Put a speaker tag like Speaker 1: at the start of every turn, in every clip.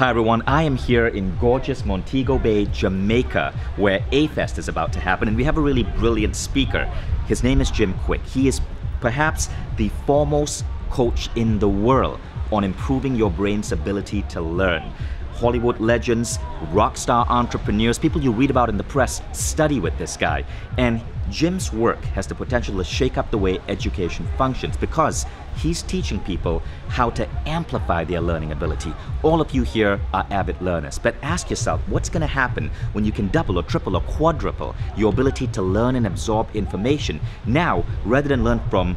Speaker 1: Hi everyone, I am here in gorgeous Montego Bay, Jamaica, where A-Fest is about to happen, and we have a really brilliant speaker. His name is Jim Kwik. He is perhaps the foremost coach in the world on improving your brain's ability to learn. Hollywood legends, rock star entrepreneurs, people you read about in the press study with this guy. And Jim's work has the potential to shake up the way education functions because he's teaching people how to amplify their learning ability. All of you here are avid learners, but ask yourself, what's going to happen when you can double or triple or quadruple your ability to learn and absorb information? Now, rather than learn from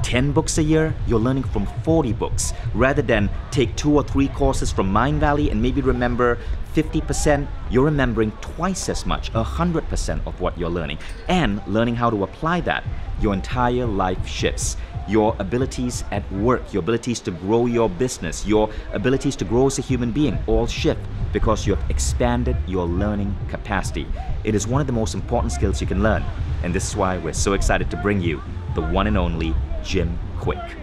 Speaker 1: 10 books a year, you're learning from 40 books. Rather than take 2 or 3 courses from Mindvalley and maybe remember 50%, you're remembering twice as much, 100% of what you're learning. And learning how to apply that, your entire life shifts. Your abilities at work, your abilities to grow your business, your abilities to grow as a human being all shift because you have expanded your learning capacity. It is one of the most important skills you can learn. And this is why we're so excited to bring you the one and only Jim Kwik.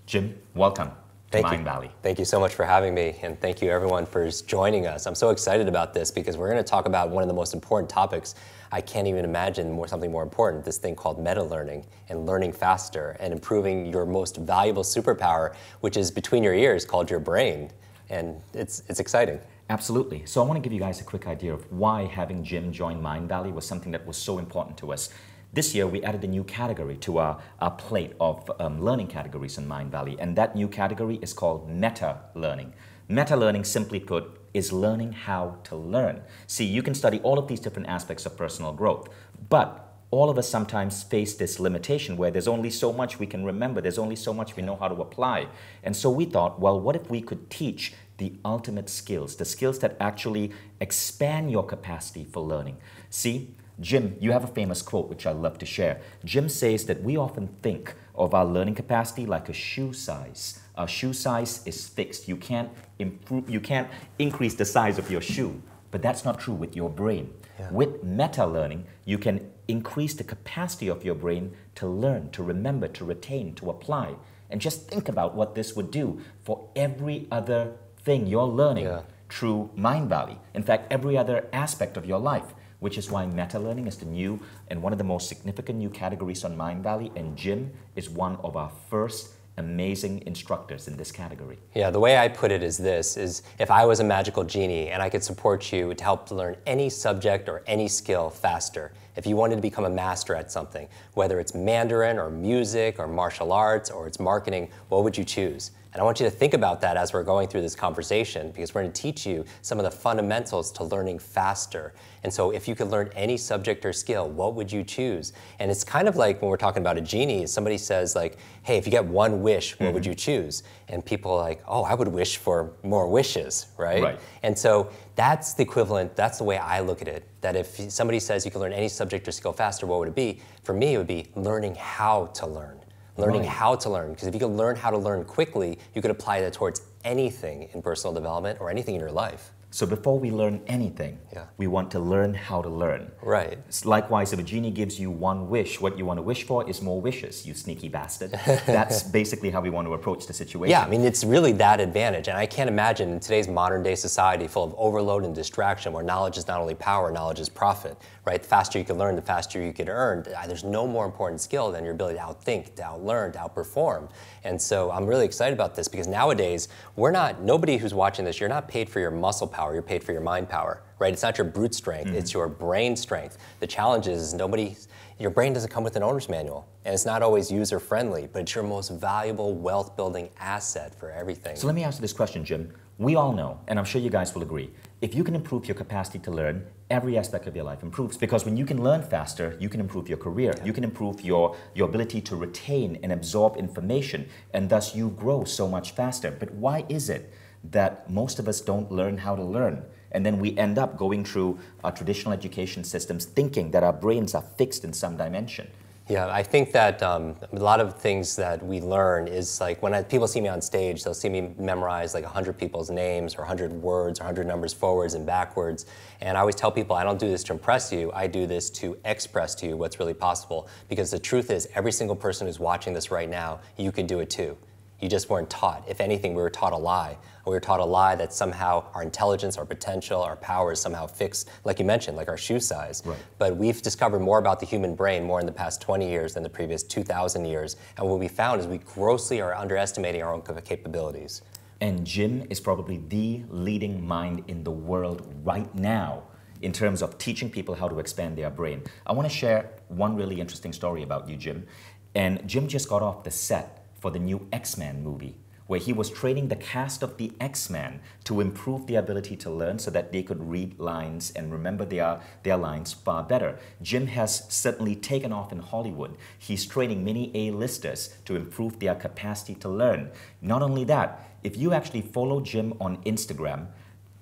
Speaker 1: Jim, welcome to Mindvalley.
Speaker 2: Thank you so much for having me, and thank you everyone for joining us. I'm so excited about this because we're going to talk about one of the most important topics. I can't even imagine something more important, this thing called meta-learning and learning faster and improving your most valuable superpower, which is between your ears, called your brain. And it's exciting.
Speaker 1: Absolutely. So I want to give you guys a quick idea of why having Jim join Mindvalley was something that was so important to us. This year, we added a new category to our plate of learning categories in Mindvalley, and that new category is called meta-learning. Meta-learning, simply put, is learning how to learn. See, you can study all of these different aspects of personal growth, but all of us sometimes face this limitation where there's only so much we can remember, there's only so much we know how to apply. And so we thought, well, what if we could teach the ultimate skills, the skills that actually expand your capacity for learning? See, Jim, you have a famous quote which I love to share. Jim says that we often think of our learning capacity like a shoe size. Our shoe size is fixed. You can't increase the size of your shoe, but that's not true with your brain. Yeah. With meta-learning, you can increase the capacity of your brain to learn, to remember, to retain, to apply. And just think about what this would do for every other thing you're learning through Mindvalley. In fact, every other aspect of your life, which is why meta-learning is the new and one of the most significant new categories on Mindvalley, and Jim is one of our first amazing instructors in this category.
Speaker 2: Yeah, the way I put it is this, is if I was a magical genie and I could support you to help learn any subject or any skill faster, if you wanted to become a master at something, whether it's Mandarin or music or martial arts or it's marketing, what would you choose? And I want you to think about that as we're going through this conversation, because we're going to teach you some of the fundamentals to learning faster. And so if you could learn any subject or skill, what would you choose? And it's kind of like when we're talking about a genie, somebody says like, hey, if you get one wish, what would you choose? And people are like, oh, I would wish for more wishes, right? And so that's the equivalent, that's the way I look at it, that if somebody says you can learn any subject or skill faster, what would it be? For me, it would be learning how to learn. Learning how to learn, because if you can learn how to learn quickly, you could apply that towards anything in personal development or anything in your life.
Speaker 1: So before we learn anything, we want to learn how to learn.
Speaker 2: Right.
Speaker 1: Likewise, if a genie gives you one wish, what you want to wish for is more wishes, you sneaky bastard. That's basically how we want to approach the situation.
Speaker 2: Yeah, I mean, it's really that advantage. And I can't imagine in today's modern day society full of overload and distraction where knowledge is not only power, knowledge is profit, right? The faster you can learn, the faster you can earn. There's no more important skill than your ability to outthink, to outlearn, to outperform. And so I'm really excited about this because nowadays, nobody who's watching this, you're not paid for your muscle power, you're paid for your mind power, right? It's not your brute strength, it's your brain strength. The challenge is your brain doesn't come with an owner's manual, and it's not always user-friendly, but it's your most valuable wealth-building asset for everything.
Speaker 1: So let me ask you this question, Jim. We all know, and I'm sure you guys will agree, if you can improve your capacity to learn, every aspect of your life improves. Because when you can learn faster, you can improve your career, you can improve your ability to retain and absorb information, and thus you grow so much faster. But why is it that most of us don't learn how to learn? And then we end up going through our traditional education systems thinking that our brains are fixed in some dimension.
Speaker 2: Yeah, I think that a lot of things that we learn is like when people see me on stage, they'll see me memorize like 100 people's names or 100 words or 100 numbers forwards and backwards. And I always tell people I don't do this to impress you, I do this to express to you what's really possible. Because the truth is, every single person who's watching this right now, you could do it too. You just weren't taught. If anything, we were taught a lie. We were taught a lie that somehow our intelligence, our potential, our power is somehow fixed, like you mentioned, like our shoe size.
Speaker 1: Right.
Speaker 2: But we've discovered more about the human brain more in the past 20 years than the previous 2,000 years. And what we found is we grossly are underestimating our own capabilities.
Speaker 1: And Jim is probably the leading mind in the world right now in terms of teaching people how to expand their brain. I want to share one really interesting story about you, Jim. And Jim just got off the set for the new X-Men movie, where he was training the cast of the X-Men to improve their ability to learn so that they could read lines and remember their lines far better. Jim has certainly taken off in Hollywood. He's training many A-listers to improve their capacity to learn. Not only that, if you actually follow Jim on Instagram,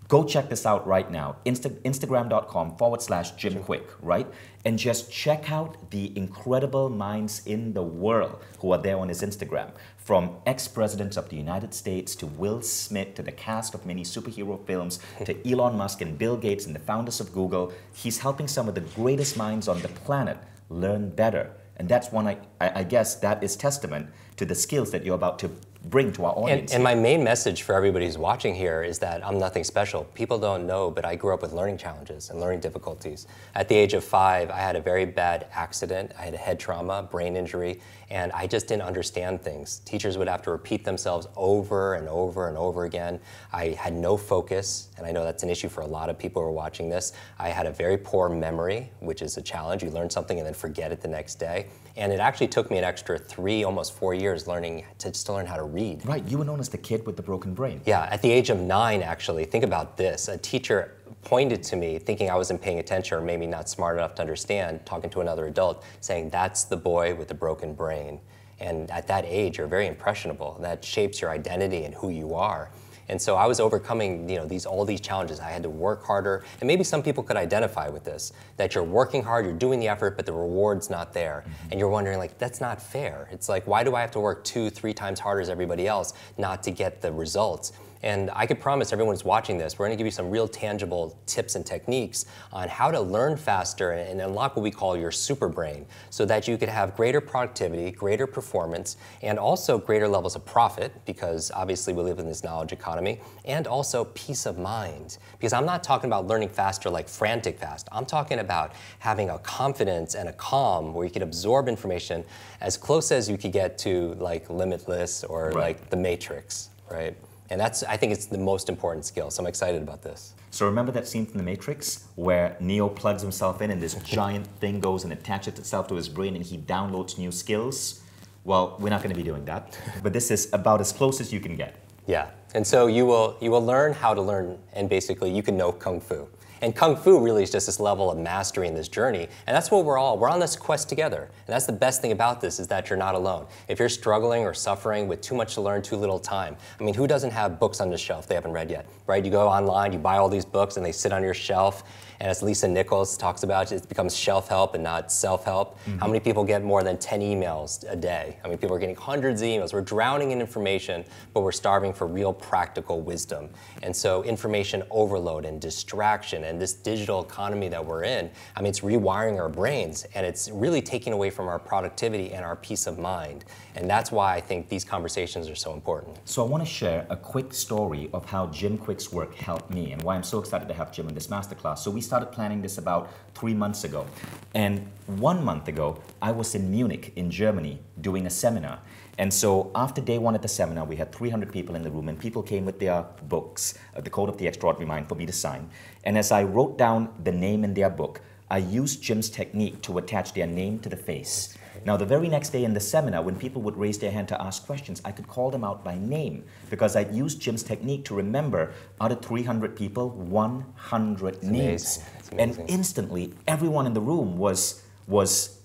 Speaker 1: go check this out right now, Instagram.com/Jim Kwik, right? And just check out the incredible minds in the world who are there on his Instagram. From ex-presidents of the United States to Will Smith to the cast of many superhero films to Elon Musk and Bill Gates and the founders of Google. He's helping some of the greatest minds on the planet learn better. And that's one, I guess, that is testament to the skills that you're about to bring to our audience.
Speaker 2: And my main message for everybody who's watching here is that I'm nothing special. People don't know, but I grew up with learning challenges and learning difficulties. At the age of 5, I had a very bad accident. I had a head trauma, brain injury, and I just didn't understand things. Teachers would have to repeat themselves over and over and over again. I had no focus, and I know that's an issue for a lot of people who are watching this. I had a very poor memory, which is a challenge. You learn something and then forget it the next day. And it actually took me an extra 3, almost 4 years learning to learn how to read.
Speaker 1: Right, you were known as the kid with the broken brain.
Speaker 2: Yeah, at the age of 9, actually, think about this. A teacher pointed to me, thinking I wasn't paying attention or maybe not smart enough to understand, talking to another adult, saying, "That's the boy with the broken brain." And at that age, you're very impressionable. That shapes your identity and who you are. And so I was overcoming, all these challenges. I had to work harder, and maybe some people could identify with this, that you're working hard, you're doing the effort, but the reward's not there. And you're wondering, like, that's not fair. It's like, why do I have to work 2, 3 times harder as everybody else not to get the results? And I could promise everyone who's watching this, we're going to give you some real tangible tips and techniques on how to learn faster and unlock what we call your Superbrain, so that you could have greater productivity, greater performance, and also greater levels of profit, because obviously we live in this knowledge economy, and also peace of mind. Because I'm not talking about learning faster like frantic fast. I'm talking about having a confidence and a calm where you can absorb information as close as you could get to like Limitless or like The Matrix, right? And I think it's the most important skill, so I'm excited about this.
Speaker 1: So remember that scene from The Matrix where Neo plugs himself in and this giant thing goes and attaches itself to his brain and he downloads new skills? Well, we're not going to be doing that, but this is about as close as you can get.
Speaker 2: Yeah, and so you will learn how to learn, and basically you can know Kung Fu. And Kung Fu really is just this level of mastery in this journey. And that's what we're on this quest together. And that's the best thing about this, is that you're not alone. If you're struggling or suffering with too much to learn, too little time, I mean, who doesn't have books on the shelf they haven't read yet, right? You go online, you buy all these books and they sit on your shelf. And as Lisa Nichols talks about, it becomes shelf help and not self-help. How many people get more than 10 emails a day? I mean, people are getting hundreds of emails. We're drowning in information, but we're starving for real practical wisdom. And so information overload and distraction and this digital economy that we're in, I mean, it's rewiring our brains, and it's really taking away from our productivity and our peace of mind. And that's why I think these conversations are so important.
Speaker 1: So I want to share a quick story of how Jim Kwik's work helped me and why I'm so excited to have Jim in this masterclass. So we started planning this about 3 months ago. And 1 month ago, I was in Munich in Germany doing a seminar. And so after day 1 at the seminar, we had 300 people in the room, and people came with their books, The Code of the Extraordinary Mind, for me to sign. And as I wrote down the name in their book, I used Jim's technique to attach their name to the face. Now, the very next day in the seminar, when people would raise their hand to ask questions, I could call them out by name because I'd used Jim's technique to remember out of 300 people, 100 names. And instantly, everyone in the room was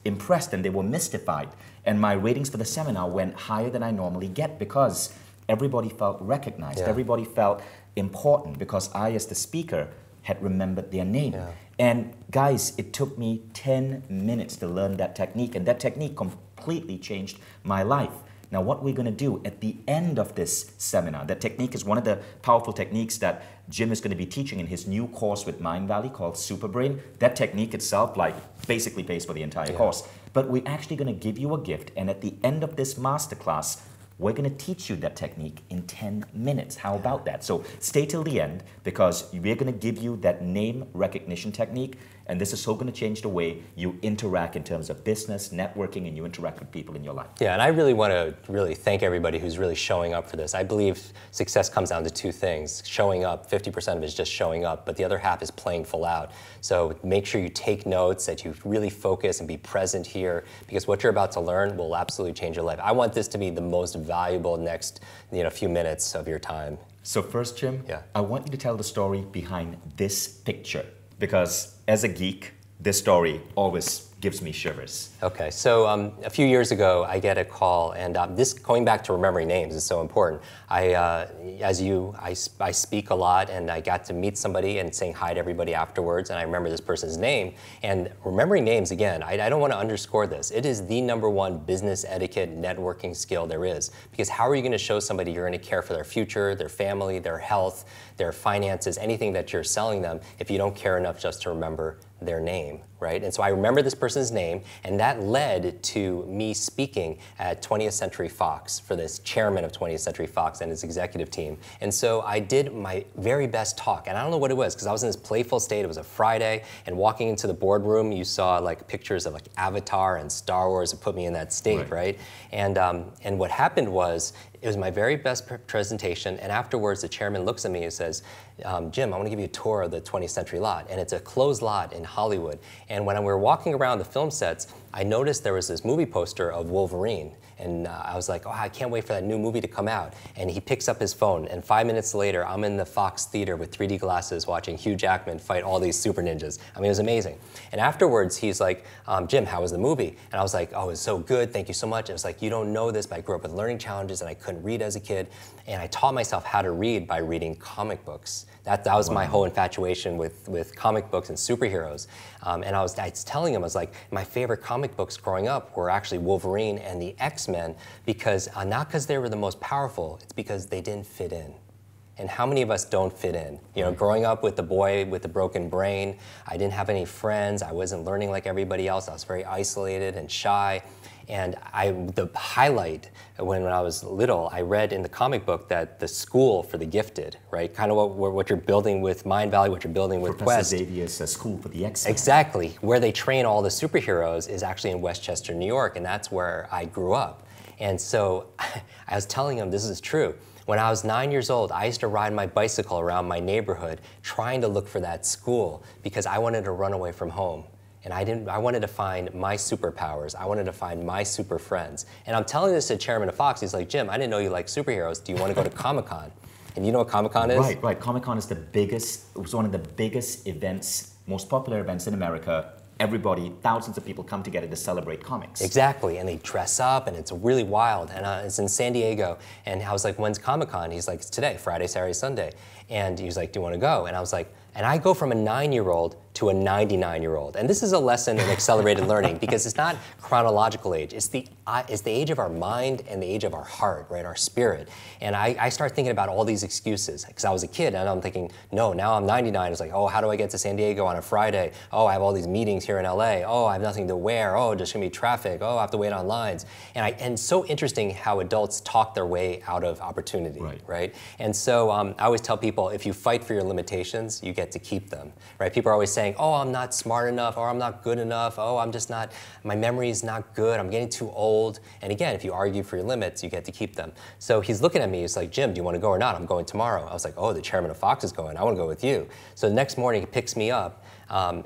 Speaker 1: impressed and they were mystified. And my ratings for the seminar went higher than I normally get because everybody felt recognized. Everybody felt important because I, as the speaker, had remembered their name.
Speaker 2: Yeah.
Speaker 1: And guys, it took me 10 minutes to learn that technique, and that technique completely changed my life. Now, what we're going to do at the end of this seminar, that technique is one of the powerful techniques that Jim is going to be teaching in his new course with Mindvalley called Superbrain. That technique itself, like, basically pays for the entire course. But we're actually going to give you a gift, and at the end of this masterclass, we're going to teach you that technique in 10 minutes. How about that? So stay till the end, because we're going to give you that name recognition technique, and this is so going to change the way you interact in terms of business, networking, and you interact with people in your life.
Speaker 2: Yeah, and I really want to thank everybody who's really showing up for this. I believe success comes down to two things. Showing up, 50% of it is just showing up, but the other half is playing full out. So make sure you take notes, that you really focus and be present here, because what you're about to learn will absolutely change your life. I want this to be the most valuable next few minutes of your time.
Speaker 1: So first, Jim, I want you to tell the story behind this picture, because as a geek, this story always gives me shivers.
Speaker 2: Okay, so a few years ago, I get a call, and this, going back to remembering names, is so important. I speak a lot, and I got to meet somebody and saying hi to everybody afterwards, and I remember this person's name. And remembering names, again, I don't want to underscore this. It is the #1 business etiquette networking skill there is, because how are you going to show somebody you're going to care for their future, their family, their health, their finances, anything that you're selling them, if you don't care enough just to remember their name, right? And so I remember this person's name, and that led to me speaking at 20th Century Fox for this chairman of 20th Century Fox and his executive team. And so I did my very best talk, and I don't know what it was, because I was in this playful state. It was a Friday, and walking into the boardroom, you saw like pictures of like Avatar and Star Wars. It put me in that state, right? And what happened was, it was my very best presentation, and afterwards the chairman looks at me and says, Jim, I want to give you a tour of the 20th Century lot, and it's a closed lot in Hollywood. And when we were walking around the film sets, I noticed there was this movie poster of Wolverine, and I was like, oh, I can't wait for that new movie to come out. And he picks up his phone, and 5 minutes later, I'm in the Fox Theater with 3D glasses watching Hugh Jackman fight all these super ninjas. I mean, it was amazing. And afterwards, he's like, Jim, how was the movie? And I was like, oh, it was so good, thank you so much. And it was like, you don't know this, but I grew up with learning challenges, and I couldn't read as a kid. And I taught myself how to read by reading comic books. That was my whole infatuation with comic books and superheroes. And I was telling him, I was like, my favorite comic books growing up were actually Wolverine and the X-Men, because not because they were the most powerful, it's because they didn't fit in. And how many of us don't fit in? You know, growing up with the boy with the broken brain, I didn't have any friends, I wasn't learning like everybody else, I was very isolated and shy. And the highlight, when I was little, I read in the comic book that the school for the gifted, right? Kind of what you're building with Mindvalley, what you're building with Quest.
Speaker 1: Professor Xavier's school for the X-Men.
Speaker 2: Exactly. Where they train all the superheroes is actually in Westchester, New York, and that's where I grew up. And so I was telling him this is true. When I was 9 years old, I used to ride my bicycle around my neighborhood trying to look for that school because I wanted to run away from home. And I wanted to find my superpowers. I wanted to find my super friends. And I'm telling this to the chairman of Fox. He's like, Jim, I didn't know you like superheroes. Do you want to go to Comic-Con? And you know what Comic-Con is?
Speaker 1: Right. Comic-Con is the biggest, it was one of the biggest events, most popular events in America. Everybody, thousands of people come together to celebrate comics.
Speaker 2: Exactly, and they dress up, and it's really wild. And it's in San Diego. And I was like, when's Comic-Con? He's like, it's today, Friday, Saturday, Sunday. And he was like, do you want to go? And I was like, and I go from a 9-year-old to a 99-year-old. And this is a lesson in accelerated learning because it's not chronological age. It's the age of our mind and the age of our heart, right, our spirit. And I start thinking about all these excuses because I was a kid and I'm thinking, no, now I'm 99. It's like, oh, how do I get to San Diego on a Friday? Oh, I have all these meetings here in LA. Oh, I have nothing to wear. Oh, there's gonna be traffic. Oh, I have to wait on lines. And it's so interesting how adults talk their way out of opportunity, right? And so I always tell people, if you fight for your limitations, you get to keep them, right? People are always saying, oh, I'm not smart enough, or I'm not good enough, oh, I'm just not, my memory is not good, I'm getting too old. And again, if you argue for your limits, you get to keep them. So he's looking at me, he's like, Jim, do you want to go or not? I'm going tomorrow. I was like, oh, the chairman of Fox is going, I want to go with you. So the next morning, he picks me up,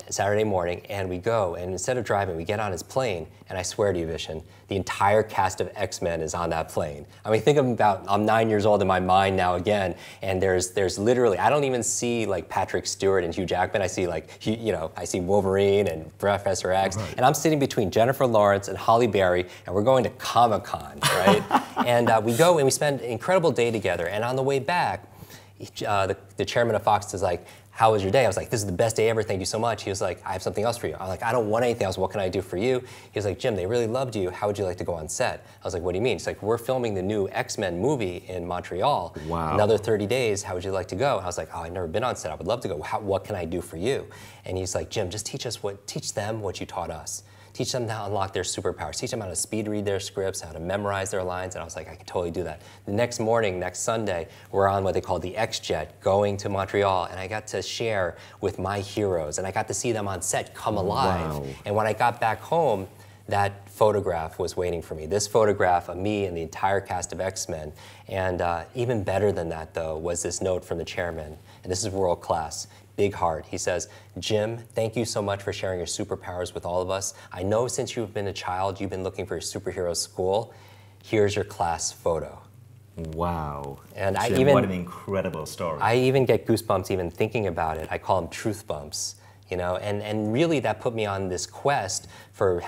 Speaker 2: Saturday morning, and we go, and instead of driving, we get on his plane, and I swear to you, Vishen, the entire cast of X-Men is on that plane. I mean, think about, I'm 9 years old in my mind now again, and there's literally, I don't even see like Patrick Stewart and Hugh Jackman, I see like, I see Wolverine and Professor X, and I'm sitting between Jennifer Lawrence and Halle Berry, and we're going to Comic-Con, right? And we go and we spend an incredible day together, and on the way back, the chairman of Fox is like, how was your day? I was like, this is the best day ever, thank you so much. He was like, I have something else for you. I'm like, I don't want anything else, what can I do for you? He was like, Jim, they really loved you, how would you like to go on set? I was like, what do you mean? He's like, we're filming the new X-Men movie in Montreal.
Speaker 1: Wow.
Speaker 2: Another 30 days, how would you like to go? I was like, oh, I've never been on set, I would love to go. What can I do for you? And he's like, Jim, just teach them what you taught us. Teach them how to unlock their superpowers. Teach them how to speed read their scripts, how to memorize their lines. And I was like, I can totally do that. The next morning, next Sunday, we're on what they call the X-Jet, going to Montreal, and I got to share with my heroes, and I got to see them on set come alive.
Speaker 1: Wow.
Speaker 2: And when I got back home, that photograph was waiting for me. This photograph of me and the entire cast of X-Men. And even better than that, though, was this note from the chairman. And this is world class. Big heart. He says, Jim, thank you so much for sharing your superpowers with all of us. I know since you've been a child, you've been looking for your superhero school. Here's your class photo.
Speaker 1: Wow.
Speaker 2: And
Speaker 1: Jim, what an incredible story.
Speaker 2: I even get goosebumps even thinking about it. I call them truth bumps, you know, and really that put me on this quest for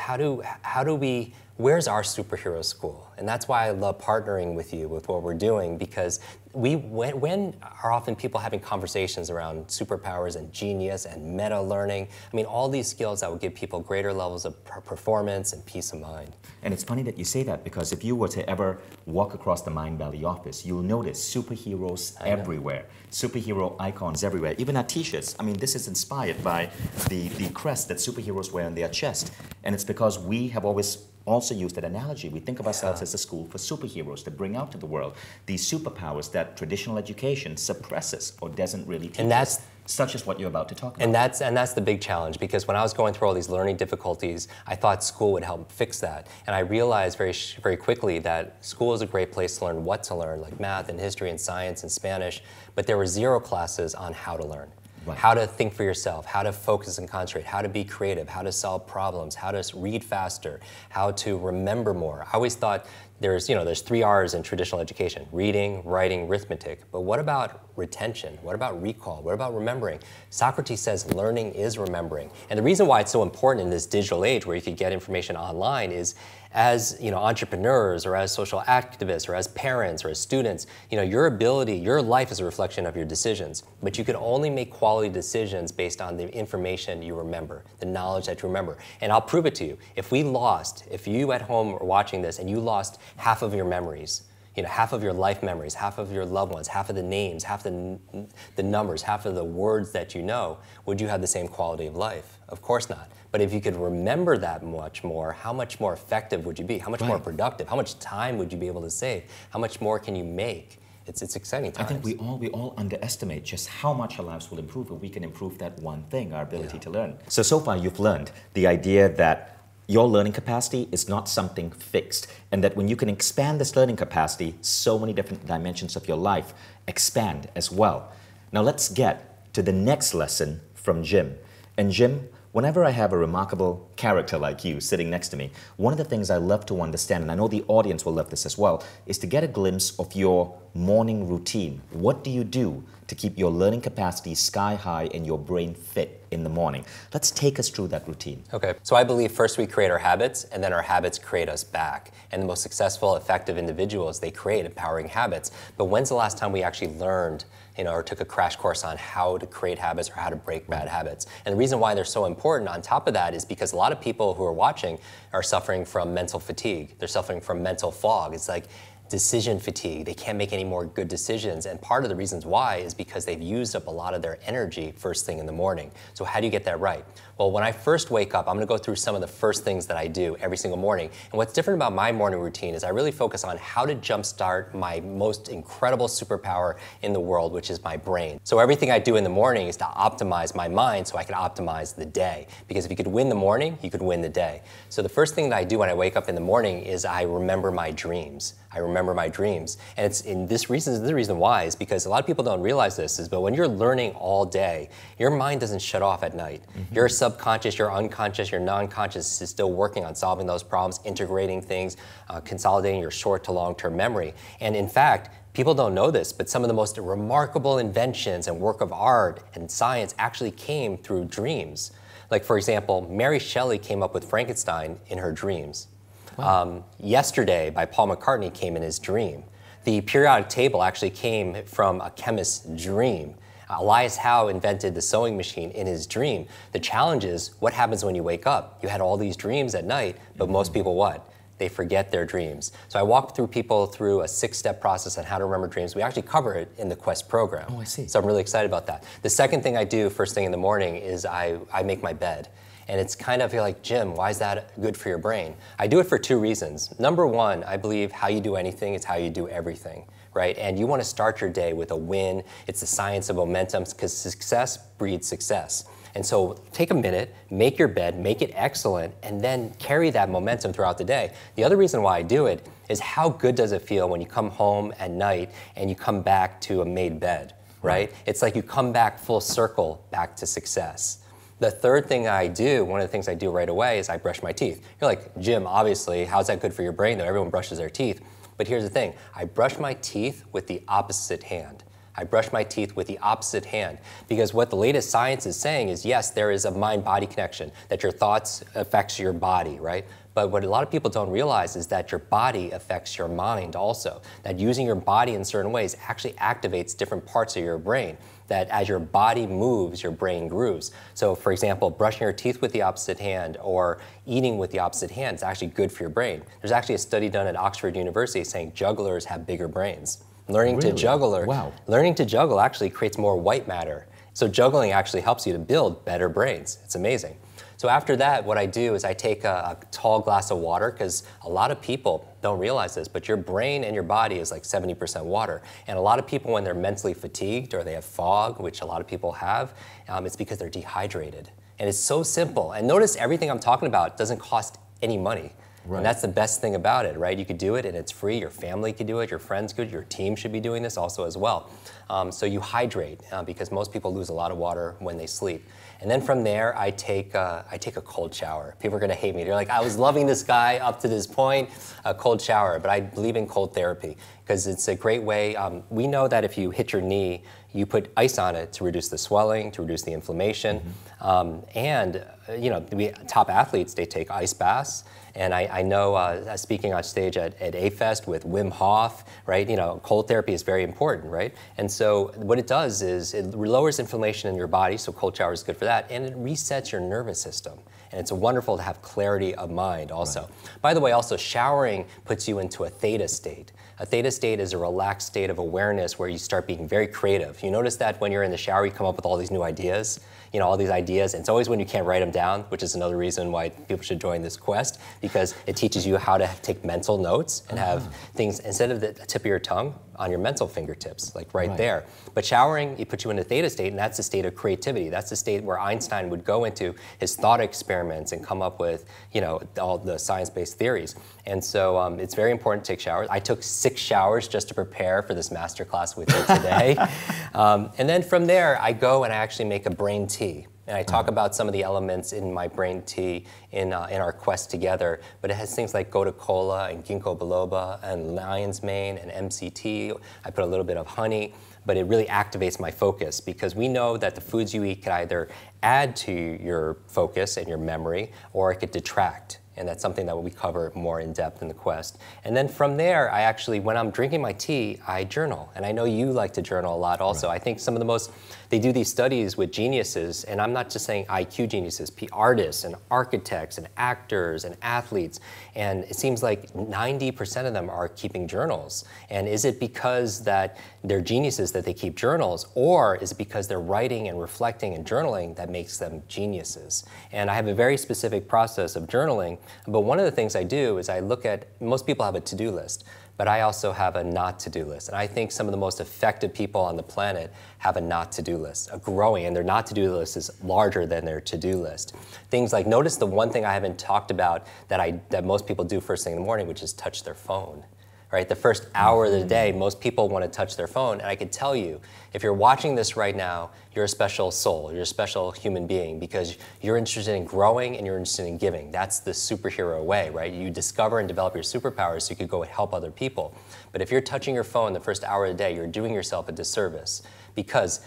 Speaker 2: where's our superhero school? And that's why I love partnering with you with what we're doing, because when are often people having conversations around superpowers and genius and meta learning? I mean, all these skills that will give people greater levels of performance and peace of mind.
Speaker 1: And it's funny that you say that, because if you were to ever walk across the Mindvalley office, you'll notice superheroes everywhere, superhero icons everywhere, even our t-shirts. I mean, this is inspired by the crest that superheroes wear on their chest. And it's because we have always also used that analogy. We think of ourselves as a school for superheroes to bring out to the world these superpowers that traditional education suppresses or doesn't really teach us, such as what you're about to talk about.
Speaker 2: And that's the big challenge, because when I was going through all these learning difficulties, I thought school would help fix that. And I realized very quickly that school is a great place to learn what to learn, like math and history and science and Spanish, but there were 0 classes on how to learn. Right. How to think for yourself, how to focus and concentrate, how to be creative, how to solve problems, how to read faster, how to remember more. I always thought there's 3 R's in traditional education: reading, writing, arithmetic. But what about retention? What about recall? What about remembering? Socrates says learning is remembering. And the reason why it's so important in this digital age where you could get information online is, as entrepreneurs or as social activists or as parents or as students, your life is a reflection of your decisions. But you can only make quality decisions based on the information you remember, the knowledge that you remember. And I'll prove it to you. If you at home are watching this and you lost half of your memories, half of your life memories, half of your loved ones, half of the names, half the numbers, half of the words that you know, would you have the same quality of life? Of course not. But if you could remember that much more, how much more effective would you be? How much more productive? How much time would you be able to save? How much more can you make? It's exciting times.
Speaker 1: I think we all underestimate just how much our lives will improve if we can improve that one thing, our ability to learn. So far you've learned the idea that your learning capacity is not something fixed, and that when you can expand this learning capacity, so many different dimensions of your life expand as well. Now let's get to the next lesson from Jim. And Jim, whenever I have a remarkable character like you sitting next to me, one of the things I love to understand, and I know the audience will love this as well, is to get a glimpse of your morning routine. What do you do to keep your learning capacity sky high and your brain fit in the morning? Let's take us through that routine. Okay.
Speaker 2: So I believe first we create our habits, and then our habits create us back. And the most successful, effective individuals, they create empowering habits. But when's the last time we actually learned, or took a crash course on how to create habits or how to break bad habits? And the reason why they're so important on top of that is because a lot of people who are watching are suffering from mental fatigue. They're suffering from mental fog. It's like decision fatigue. They can't make any more good decisions. And part of the reasons why is because they've used up a lot of their energy first thing in the morning. So how do you get that right? Well, when I first wake up, I'm going to go through some of the first things that I do every single morning. And what's different about my morning routine is I really focus on how to jumpstart my most incredible superpower in the world, which is my brain. So everything I do in the morning is to optimize my mind so I can optimize the day. Because if you could win the morning, you could win the day. So the first thing that I do when I wake up in the morning is I remember my dreams. I remember my dreams. And the reason why is because a lot of people don't realize this, but when you're learning all day, your mind doesn't shut off at night. Mm-hmm. Your subconscious, your unconscious, your non-conscious is still working on solving those problems, integrating things, consolidating your short to long-term memory. And in fact, people don't know this, but some of the most remarkable inventions and work of art and science actually came through dreams. Like, for example, Mary Shelley came up with Frankenstein in her dreams. Wow. Yesterday by Paul McCartney came in his dream. The periodic table actually came from a chemist's dream. Elias Howe invented the sewing machine in his dream. The challenge is, what happens when you wake up? You had all these dreams at night, but most people what? They forget their dreams. So I walk through people through a 6-step process on how to remember dreams. We actually cover it in the Quest program.
Speaker 1: Oh, I see.
Speaker 2: So I'm really excited about that. The second thing I do first thing in the morning is I make my bed. And it's kind of, you're like, Jim, why is that good for your brain? I do it for 2 reasons. Number one, I believe how you do anything is how you do everything, right? And you want to start your day with a win. It's the science of momentum, because success breeds success. And so take a minute, make your bed, make it excellent, and then carry that momentum throughout the day. The other reason why I do it is how good does it feel when you come home at night and you come back to a made bed, right? It's like you come back full circle back to success. The third thing I do, one of the things I do right away, is I brush my teeth. You're like, Jim, obviously, how's that good for your brain though? Everyone brushes their teeth. But here's the thing, I brush my teeth with the opposite hand. I brush my teeth with the opposite hand, because what the latest science is saying is, yes, there is a mind-body connection, that your thoughts affects your body, right? But what a lot of people don't realize is that your body affects your mind also, that using your body in certain ways actually activates different parts of your brain, that as your body moves, your brain grooves. So for example, brushing your teeth with the opposite hand or eating with the opposite hand is actually good for your brain. There's actually a study done at Oxford University saying jugglers have bigger brains. Learning to juggle actually creates more white matter. So juggling actually helps you to build better brains. It's amazing. So after that, what I do is I take a tall glass of water, because a lot of people don't realize this, but your brain and your body is like 70% water. And a lot of people, when they're mentally fatigued or they have fog, which a lot of people have, it's because they're dehydrated. And it's so simple. And notice everything I'm talking about doesn't cost any money. Right. And that's the best thing about it, right? You could do it and it's free. Your family could do it. Your friends could. Your team should be doing this also as well. So you hydrate, because most people lose a lot of water when they sleep. And then from there, I take a cold shower. People are going to hate me. They're like, I was loving this guy up to this point, a cold shower. But I believe in cold therapy, because it's a great way. We know that if you hit your knee, you put ice on it to reduce the swelling, to reduce the inflammation. And you know, top athletes, they take ice baths. And I know speaking on stage at A-Fest with Wim Hof, right? You know, cold therapy is very important, right? And so what it does is it lowers inflammation in your body, so cold shower is good for that, and it resets your nervous system. And it's wonderful to have clarity of mind also. Right. By the way, also showering puts you into a theta state. A theta state is a relaxed state of awareness where you start being very creative. You notice that when you're in the shower, you come up with all these new ideas, you know, all these ideas. And it's always when you can't write them down, which is another reason why people should join this quest, because it teaches you how to take mental notes and have things, instead of the tip of your tongue, on your mental fingertips, like right there. But showering, it puts you in a theta state, and that's the state of creativity. That's the state where Einstein would go into his thought experiments and come up with, you know, all the science-based theories. And so it's very important to take showers. I took 6 showers just to prepare for this masterclass with you today. And then from there, I go and I actually make a brain tea. And I talk about some of the elements in my brain tea in our quest together, but it has things like gotu kola and ginkgo biloba and lion's mane and MCT. I put a little bit of honey, but it really activates my focus, because we know that the foods you eat can either add to your focus and your memory, or it could detract. And that's something that we cover more in depth in the quest. And then from there, I actually, when I'm drinking my tea, I journal. And I know you like to journal a lot also. Right. I think some of the most, they do these studies with geniuses, and I'm not just saying IQ geniuses, artists and architects and actors and athletes. And it seems like 90% of them are keeping journals. And is it because that they're geniuses that they keep journals, or is it because they're writing and reflecting and journaling that makes them geniuses? And I have a very specific process of journaling. But one of the things I do is I look at, most people have a to-do list, but I also have a not to-do list. And I think some of the most effective people on the planet have a not to-do list, a growing, and their not to-do list is larger than their to-do list. Things like, notice the one thing I haven't talked about that most people do first thing in the morning, which is touch their phone. Right? The first hour of the day, most people want to touch their phone. And I can tell you, if you're watching this right now, you're a special soul. You're a special human being, because you're interested in growing and you're interested in giving. That's the superhero way, right? You discover and develop your superpowers so you could go and help other people. But if you're touching your phone the first hour of the day, you're doing yourself a disservice, because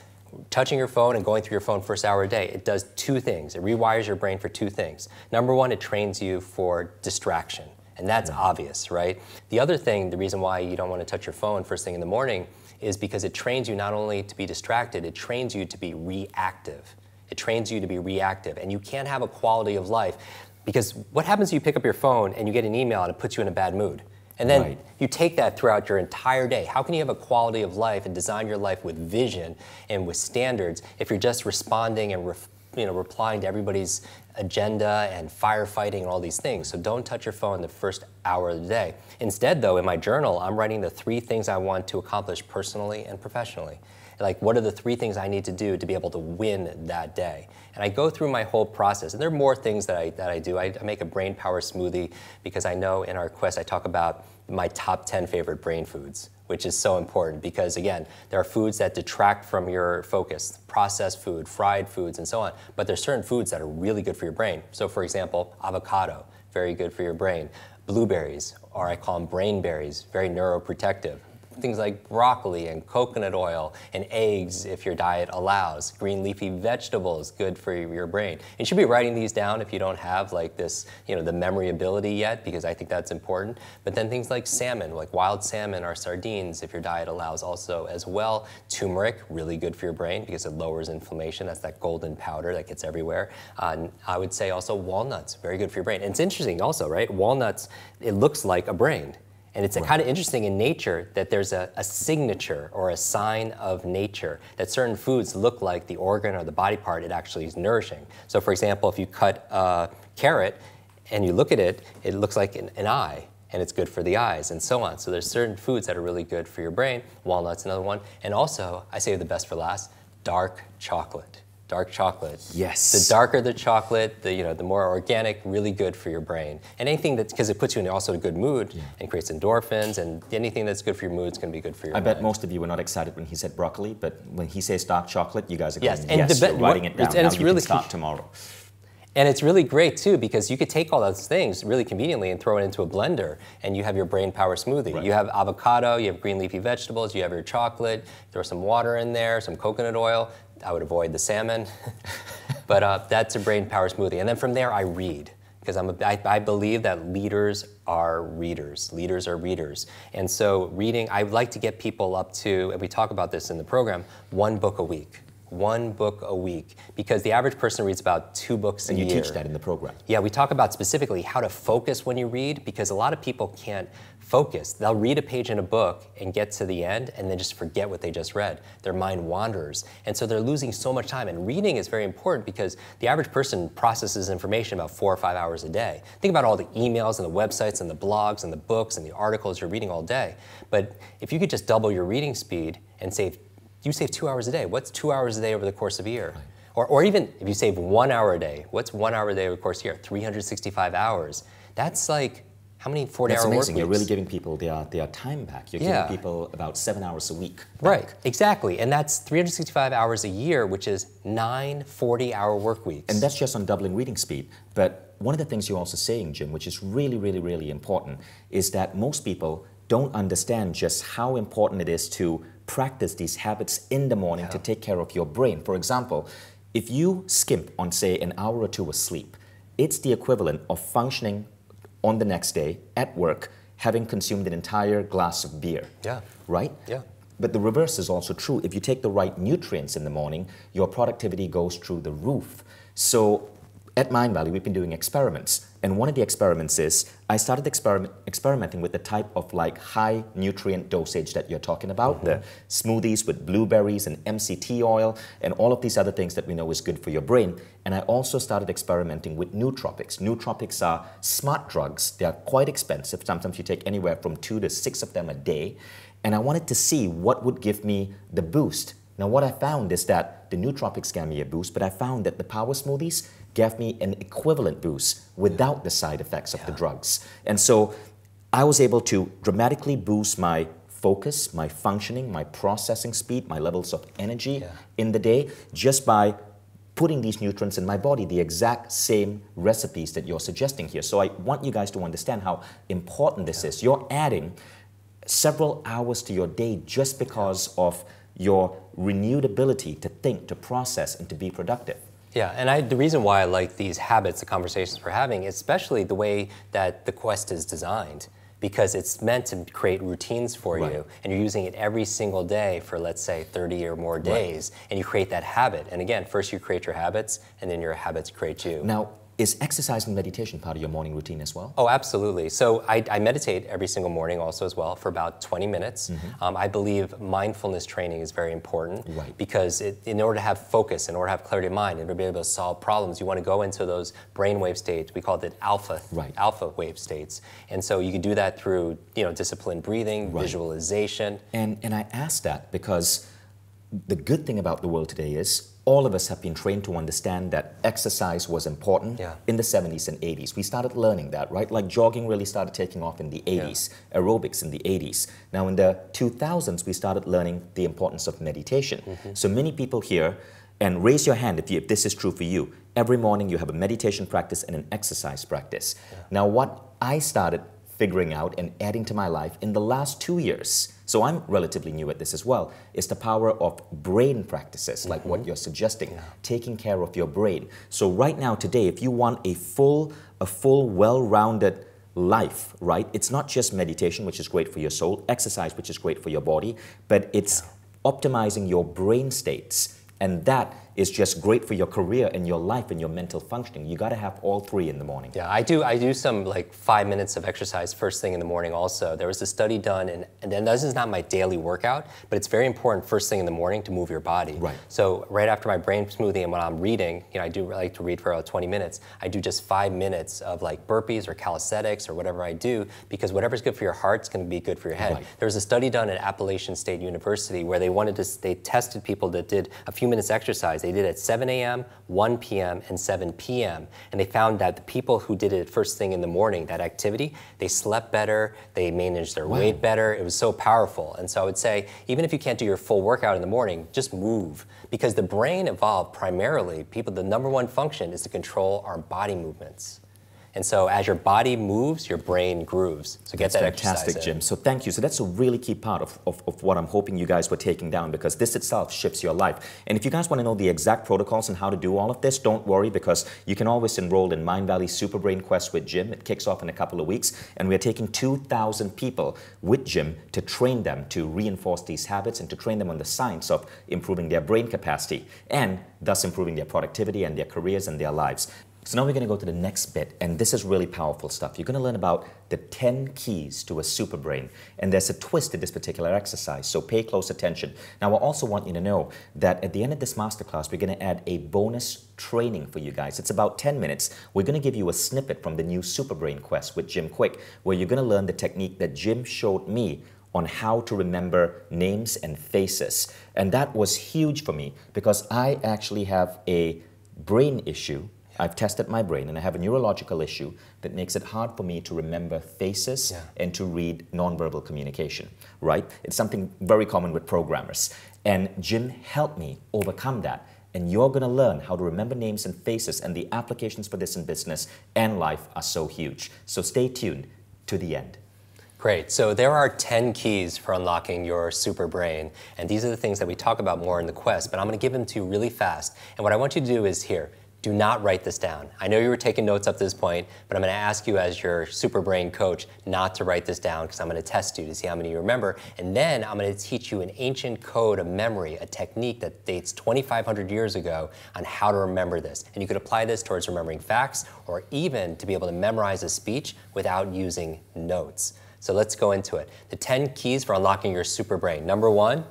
Speaker 2: touching your phone and going through your phone first hour a day, it does 2 things. It rewires your brain for 2 things. Number one, it trains you for distraction. And that's obvious, right? The other thing, the reason why you don't want to touch your phone first thing in the morning is because it trains you not only to be distracted, it trains you to be reactive. It trains you to be reactive. And you can't have a quality of life because what happens if you pick up your phone and you get an email and it puts you in a bad mood? And then you take that throughout your entire day. How can you have a quality of life and design your life with vision and with standards if you're just responding and replying to everybody's agenda and firefighting and all these things? So don't touch your phone the first hour of the day. Instead, though, in my journal, I'm writing the 3 things I want to accomplish personally and professionally. Like, what are the 3 things I need to do to be able to win that day? And I go through my whole process. And there are more things that I do. I make a brain power smoothie because I know in our quest I talk about my top 10 favorite brain foods, which is so important because, again, there are foods that detract from your focus, processed food, fried foods, and so on. But there's certain foods that are really good for your brain. So, for example, avocado, very good for your brain. Blueberries, or I call them brain berries, very neuroprotective. Things like broccoli and coconut oil and eggs if your diet allows. Green leafy vegetables, good for your brain. You should be writing these down if you don't have like this, the memory ability yet, because I think that's important. But then things like salmon, like wild salmon or sardines if your diet allows also as well. Turmeric, really good for your brain because it lowers inflammation. That's that golden powder that gets everywhere. I would say also walnuts, very good for your brain. And it's interesting also, right? Walnuts, it looks like a brain. And it's kind of interesting in nature that there's a signature or a sign of nature that certain foods look like the organ or the body part it actually is nourishing. So for example, if you cut a carrot and you look at it, it looks like an eye, and it's good for the eyes and so on. So there's certain foods that are really good for your brain. Walnuts, another one. And also, I save the best for last, dark chocolate. Dark chocolate.
Speaker 1: Yes.
Speaker 2: The darker the chocolate, the more organic, really good for your brain. And anything that's, because it puts you in also a good mood and creates endorphins, and anything that's good for your mood is going to be good for your mind.
Speaker 1: I bet most of you were not excited when he said broccoli, but when he says dark chocolate, you guys are going,
Speaker 2: yes,
Speaker 1: you're writing it down.
Speaker 2: And
Speaker 1: now
Speaker 2: it's
Speaker 1: you
Speaker 2: really
Speaker 1: can start tomorrow.
Speaker 2: And it's really great too because you could take all those things really conveniently and throw it into a blender and you have your brain power smoothie. Right. You have avocado, you have green leafy vegetables, you have your chocolate, throw some water in there, some coconut oil. I would avoid the salmon, but that's a brain power smoothie. And then from there I read because I believe that leaders are readers. Leaders are readers. And so reading, I like to get people up to, and we talk about this in the program, 1 book a week. 1 book a week, because the average person reads about 2 books a year.
Speaker 1: And you teach that in the program.
Speaker 2: Yeah, we talk about specifically how to focus when you read, because a lot of people can't focus. They'll read a page in a book and get to the end and then just forget what they just read. Their mind wanders. And so they're losing so much time. And reading is very important because the average person processes information about 4 or 5 hours a day. Think about all the emails and the websites and the blogs and the books and the articles you're reading all day. But if you could just double your reading speed and you save 2 hours a day. What's 2 hours a day over the course of a year? Right. Or even if you save 1 hour a day, what's 1 hour a day over the course of a year? 365 hours. That's like, how many 40-hour work weeks? That's amazing.
Speaker 1: You're really giving people their time back. You're giving people about 7 hours a week back.
Speaker 2: Right, exactly. And that's 365 hours a year, which is 9 40-hour work weeks.
Speaker 1: And that's just on doubling reading speed. But one of the things you're also saying, Jim, which is really, really, really important, is that most people don't understand just how important it is to practice these habits in the morning to take care of your brain. For example, if you skimp on, say, an hour or 2 of sleep, it's the equivalent of functioning on the next day at work, having consumed an entire glass of beer. Yeah. Right? Yeah. But the reverse is also true. If you take the right nutrients in the morning, your productivity goes through the roof. So at Mindvalley, we've been doing experiments. And one of the experiments is, I started experimenting with the type of like high nutrient dosage that you're talking about, the smoothies with blueberries and MCT oil and all of these other things that we know is good for your brain. And I also started experimenting with nootropics. Nootropics are smart drugs. They are quite expensive. Sometimes you take anywhere from 2 to 6 of them a day. And I wanted to see what would give me the boost. Now, what I found is that the nootropics gave me a boost, but I found that the power smoothies gave me an equivalent boost without the side effects of the drugs. And so I was able to dramatically boost my focus, my functioning, my processing speed, my levels of energy in the day just by putting these nutrients in my body, the exact same recipes that you're suggesting here. So I want you guys to understand how important this is. You're adding several hours to your day just because of your renewed ability to think, to process, and to be productive.
Speaker 2: Yeah, and the reason why I like these habits, the conversations we're having, especially the way that the Quest is designed, because it's meant to create routines for you, and you're using it every single day for, let's say, 30 or more days, and you create that habit. And again, first you create your habits, and then your habits create you.
Speaker 1: Now, is exercise and meditation part of your morning routine as well?
Speaker 2: Oh, absolutely. So I meditate every single morning also as well for about 20 minutes. I believe mindfulness training is very important because in order to have focus, in order to have clarity of mind, and to be able to solve problems, you want to go into those brainwave states. We call it alpha wave states. And so you can do that through disciplined breathing, visualization.
Speaker 1: And I ask that because the good thing about the world today is all of us have been trained to understand that exercise was important in the 70s and 80s. We started learning that, right? Like jogging really started taking off in the 80s, aerobics in the 80s. Now in the 2000s, we started learning the importance of meditation. So many people here, and raise your hand if this is true for you, every morning you have a meditation practice and an exercise practice. Now what I started figuring out and adding to my life in the last 2 years, so I'm relatively new at this as well, is the power of brain practices, like what you're suggesting, taking care of your brain. So right now, today, if you want a full, well-rounded life, right? It's not just meditation, which is great for your soul, exercise, which is great for your body, but it's optimizing your brain states. And that is just great for your career and your life and your mental functioning. You got to have all three in the morning.
Speaker 2: Yeah, I do some like 5 minutes of exercise first thing in the morning also. There was a study done, and this is not my daily workout, but it's very important first thing in the morning to move your body. So right after my brain smoothing and when I'm reading, I do like to read for about 20 minutes, I do just 5 minutes of like burpees or calisthenics or whatever I do, because whatever's good for your heart is going to be good for your head. There was a study done at Appalachian State University where they tested people that did a few minutes exercise. They did it at 7 a.m., 1 p.m., and 7 p.m. And they found that the people who did it first thing in the morning, that activity, they slept better, they managed their weight better. It was so powerful. And so I would say, even if you can't do your full workout in the morning, just move. Because the brain evolved primarily, the number one function is to control our body movements. And so as your body moves, your brain grooves. So get that exercise in.
Speaker 1: Fantastic, Jim. So thank you. So that's a really key part of what I'm hoping you guys were taking down, because this itself shifts your life. And if you guys want to know the exact protocols and how to do all of this, don't worry, because you can always enroll in Mindvalley Superbrain Quest with Jim. It kicks off in a couple of weeks. And we're taking 2,000 people with Jim to train them to reinforce these habits and to train them on the science of improving their brain capacity and thus improving their productivity and their careers and their lives. So now we're going to go to the next bit, and this is really powerful stuff. You're going to learn about the 10 keys to a super brain, and there's a twist to this particular exercise, so pay close attention. Now, I also want you to know that at the end of this masterclass, we're going to add a bonus training for you guys. It's about 10 minutes. We're going to give you a snippet from the new Superbrain Quest with Jim Kwik, where you're going to learn the technique that Jim showed me on how to remember names and faces. And that was huge for me because I actually have a brain issue. I've tested my brain and I have a neurological issue that makes it hard for me to remember faces and to read nonverbal communication, right? It's something very common with programmers. And Jim helped me overcome that. And you're going to learn how to remember names and faces, and the applications for this in business and life are so huge. So stay tuned to the end.
Speaker 2: Great. So there are 10 keys for unlocking your super brain. And these are the things that we talk about more in the Quest, but I'm going to give them to you really fast. And what I want you to do is here. Do not write this down. I know you were taking notes up to this point, but I'm going to ask you as your super brain coach not to write this down, because I'm going to test you to see how many you remember. And then I'm going to teach you an ancient code of memory, a technique that dates 2,500 years ago on how to remember this. And you could apply this towards remembering facts or even to be able to memorize a speech without using notes. So let's go into it. The 10 keys for unlocking your super brain. Number 1,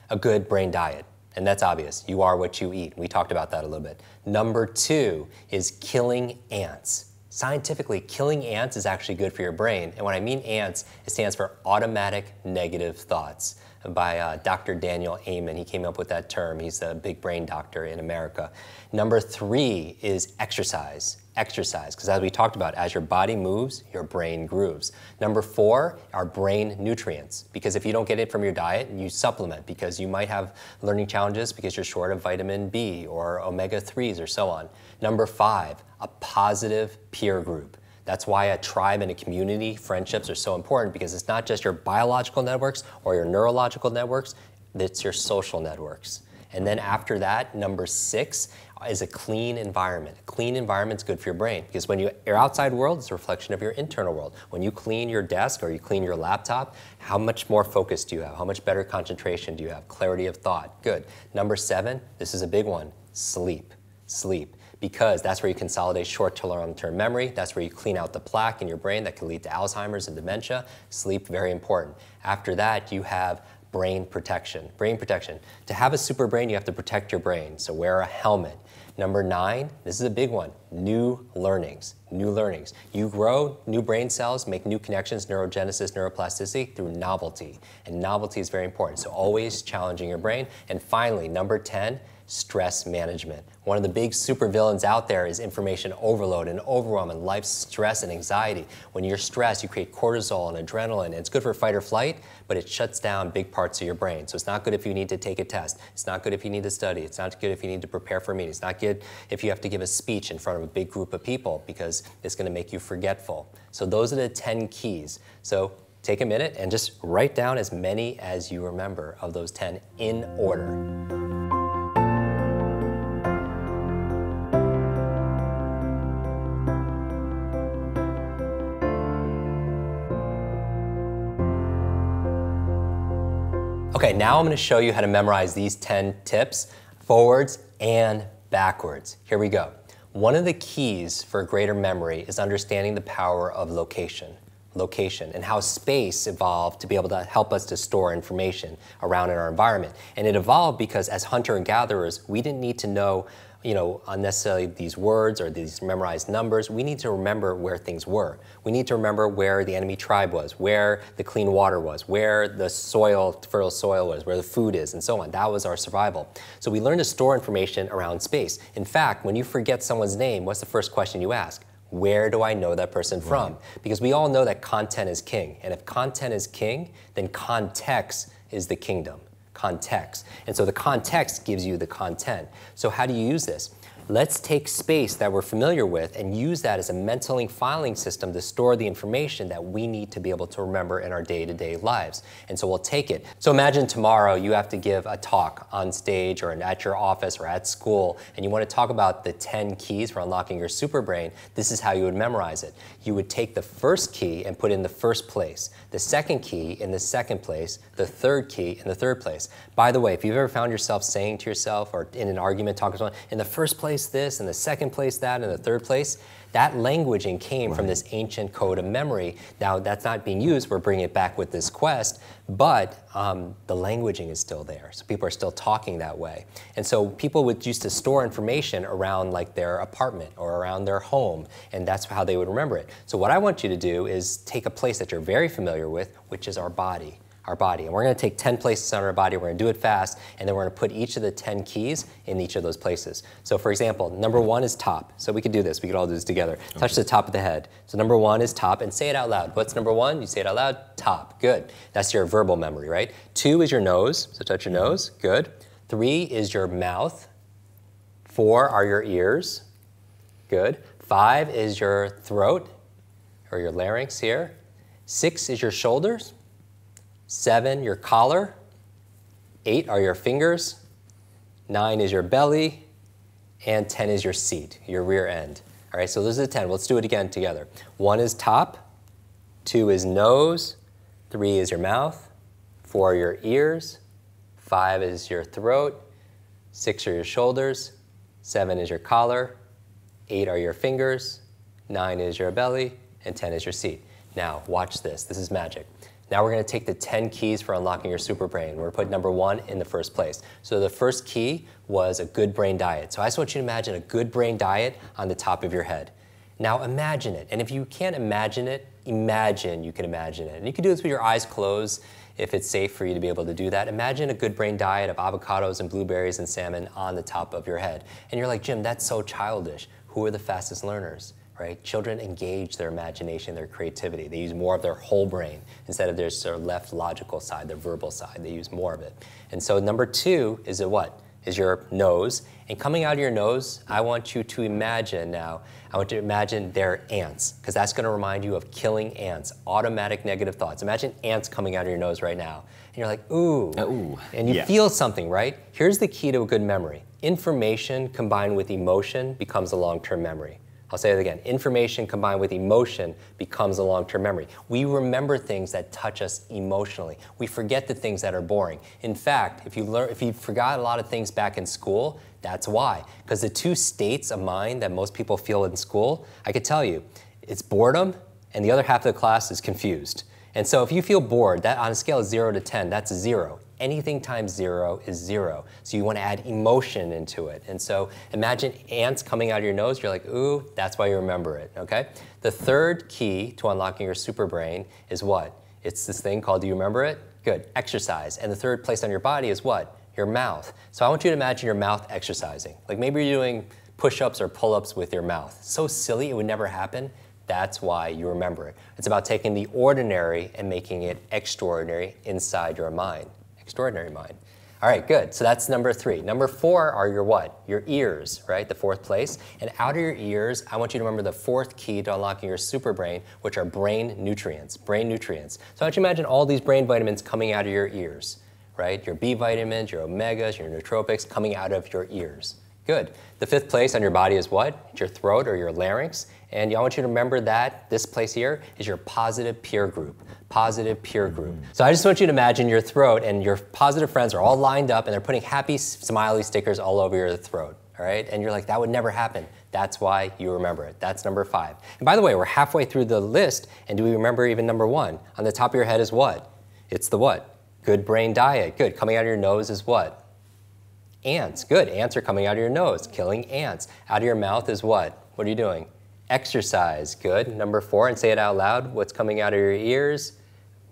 Speaker 2: a good brain diet. And that's obvious. You are what you eat. We talked about that a little bit. Number 2 is killing ants. Scientifically, killing ants is actually good for your brain. And when I mean ants, it stands for automatic negative thoughts. By Dr. Daniel Amen. He came up with that term. He's the big brain doctor in America. Number 3 is exercise. Exercise, because as we talked about, as your body moves, your brain grooves. Number 4 are brain nutrients, because if you don't get it from your diet, you supplement, because you might have learning challenges because you're short of vitamin B or omega-3s or so on. Number 5, a positive peer group. That's why a tribe and a community, friendships are so important, because it's not just your biological networks or your neurological networks, it's your social networks. And then after that, number 6 is a clean environment. A clean environment is good for your brain because when your outside world is a reflection of your internal world. When you clean your desk or you clean your laptop, how much more focus do you have? How much better concentration do you have? Clarity of thought. Good. Number 7, this is a big one, sleep. Sleep. Because that's where you consolidate short to long-term memory. That's where you clean out the plaque in your brain that can lead to Alzheimer's and dementia. Sleep, very important. After that, you have brain protection. Brain protection. To have a super brain, you have to protect your brain. So wear a helmet. Number 9, this is a big one, new learnings. New learnings. You grow new brain cells, make new connections, neurogenesis, neuroplasticity through novelty. And novelty is very important. So always challenging your brain. And finally, number 10, stress management. One of the big supervillains out there is information overload and overwhelm and life stress and anxiety. When you're stressed, you create cortisol and adrenaline. And it's good for fight or flight, but it shuts down big parts of your brain. So it's not good if you need to take a test. It's not good if you need to study. It's not good if you need to prepare for a meeting. It's not good if you have to give a speech in front of a big group of people because it's going to make you forgetful. So those are the 10 keys. So take a minute and just write down as many as you remember of those 10 in order. Okay, now I'm going to show you how to memorize these 10 tips forwards and backwards. Here we go. One of the keys for greater memory is understanding the power of location and how space evolved to be able to help us to store information around in our environment. And it evolved because as hunter and gatherers, we didn't need to know unnecessarily these words or these memorized numbers. We need to remember where things were. We need to remember where the enemy tribe was, where the clean water was, where the soil, fertile soil was, where the food is, and so on. That was our survival. So we learned to store information around space. In fact, when you forget someone's name, what's the first question you ask? Where do I know that person from? Right. Because we all know that content is king. And if content is king, then context is the kingdom. Context. And so the context gives you the content. So how do you use this? Let's take space that we're familiar with and use that as a mental filing system to store the information that we need to be able to remember in our day-to-day lives. And so we'll take it. So imagine tomorrow you have to give a talk on stage or at your office or at school, and you want to talk about the 10 keys for unlocking your super brain. This is how you would memorize it. You would take the first key and put it in the first place, the second key in the second place, the third key in the third place. By the way, if you've ever found yourself saying to yourself or in an argument talking to someone, in the first place this, in the second place that, in the third place, that languaging came from this ancient code of memory. Now that's not being used, we're bringing it back with this quest, but the languaging is still there. So people are still talking that way. And so people would used to store information around like their apartment or around their home, and that's how they would remember it. So what I want you to do is take a place that you're very familiar with, which is our body. And we're going to take 10 places on our body, we're going to do it fast, and then we're going to put each of the 10 keys in each of those places. So for example, number 1 is top. So we could do this, we could all do this together. Okay. Touch the top of the head. So number 1 is top, and say it out loud. What's number 1? You say it out loud, top, good. That's your verbal memory, right? 2 is your nose, so touch your nose, good. 3 is your mouth. 4 are your ears, good. 5 is your throat, or your larynx here. 6 is your shoulders. 7, your collar. 8 are your fingers. 9 is your belly. And 10 is your seat, your rear end. All right, so those are the 10. Let's do it again together. 1 is top. 2 is nose. 3 is your mouth. 4 are your ears. 5 is your throat. 6 are your shoulders. 7 is your collar. 8 are your fingers. 9 is your belly. And 10 is your seat. Now, watch this. This is magic. Now we're going to take the 10 keys for unlocking your super brain. We're going to put number 1 in the first place. So the first key was a good brain diet. So I just want you to imagine a good brain diet on the top of your head. Now imagine it. And if you can't imagine it, imagine you can imagine it. And you can do this with your eyes closed if it's safe for you to be able to do that. Imagine a good brain diet of avocados and blueberries and salmon on the top of your head. And you're like, Jim, that's so childish. Who are the fastest learners? Right? Children engage their imagination, their creativity. They use more of their whole brain instead of their left logical side, their verbal side. They use more of it. And so number 2 is a what? is your nose. And coming out of your nose, I want you to imagine now, I want you to imagine they're ants, because that's going to remind you of killing ants, automatic negative thoughts. Imagine ants coming out of your nose right now. And you're like, ooh.
Speaker 1: Ooh.
Speaker 2: And you feel something, right? Here's the key to a good memory. Information combined with emotion becomes a long-term memory. I'll say it again. Information combined with emotion becomes a long-term memory. We remember things that touch us emotionally. We forget the things that are boring. In fact, if you forgot a lot of things back in school, that's why. Because the two states of mind that most people feel in school, I could tell you, it's boredom, and the other half of the class is confused. And so if you feel bored, that on a scale of 0 to 10, that's 0. Anything times 0 is 0. So you want to add emotion into it. And so imagine ants coming out of your nose. You're like, ooh, that's why you remember it, okay? The third key to unlocking your super brain is what? It's this thing called, do you remember it? Good, exercise. And the third place on your body is what? Your mouth. So I want you to imagine your mouth exercising. Like maybe you're doing push-ups or pull-ups with your mouth. So silly, it would never happen. That's why you remember it. It's about taking the ordinary and making it extraordinary inside your mind. Extraordinary mind. All right, good. So that's number 3. Number 4 are your what? Your ears, right? The 4th place. And out of your ears, I want you to remember the 4th key to unlocking your super brain, which are brain nutrients. Brain nutrients. So I want you to imagine all these brain vitamins coming out of your ears, right? Your B vitamins, your omegas, your nootropics coming out of your ears. Good. The 5th place on your body is what? It's your throat or your larynx. And I want you to remember that this place here is your positive peer group. Positive peer group. So I just want you to imagine your throat and your positive friends are all lined up and they're putting happy smiley stickers all over your throat. All right? And you're like, that would never happen. That's why you remember it. That's number 5. And by the way, we're halfway through the list, and do we remember even number 1? On the top of your head is what? It's the what? Good brain diet. Good. Coming out of your nose is what? Ants. Good. Ants are coming out of your nose, killing ants. Out of your mouth is what? What are you doing? Exercise. Good. Number 4, and say it out loud. What's coming out of your ears?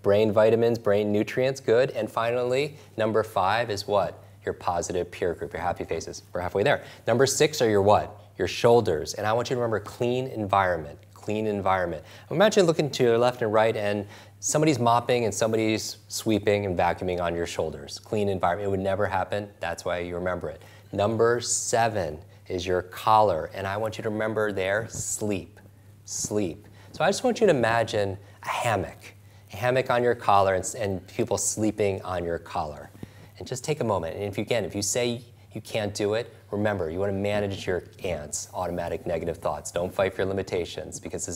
Speaker 2: Brain vitamins, brain nutrients. Good. And finally, number 5 is what? Your positive peer group, your happy faces. We're halfway there. Number 6 are your what? Your shoulders. And I want you to remember clean environment. Clean environment. Imagine looking to your left and right and somebody's mopping and somebody's sweeping and vacuuming on your shoulders. Clean environment. It would never happen. That's why you remember it. Number 7 is your collar. And I want you to remember there, sleep. Sleep. So I just want you to imagine a hammock. A hammock on your collar and people sleeping on your collar. And just take a moment. And if you say you can't do it, remember, you want to manage your ants, automatic negative thoughts. Don't fight for your limitations because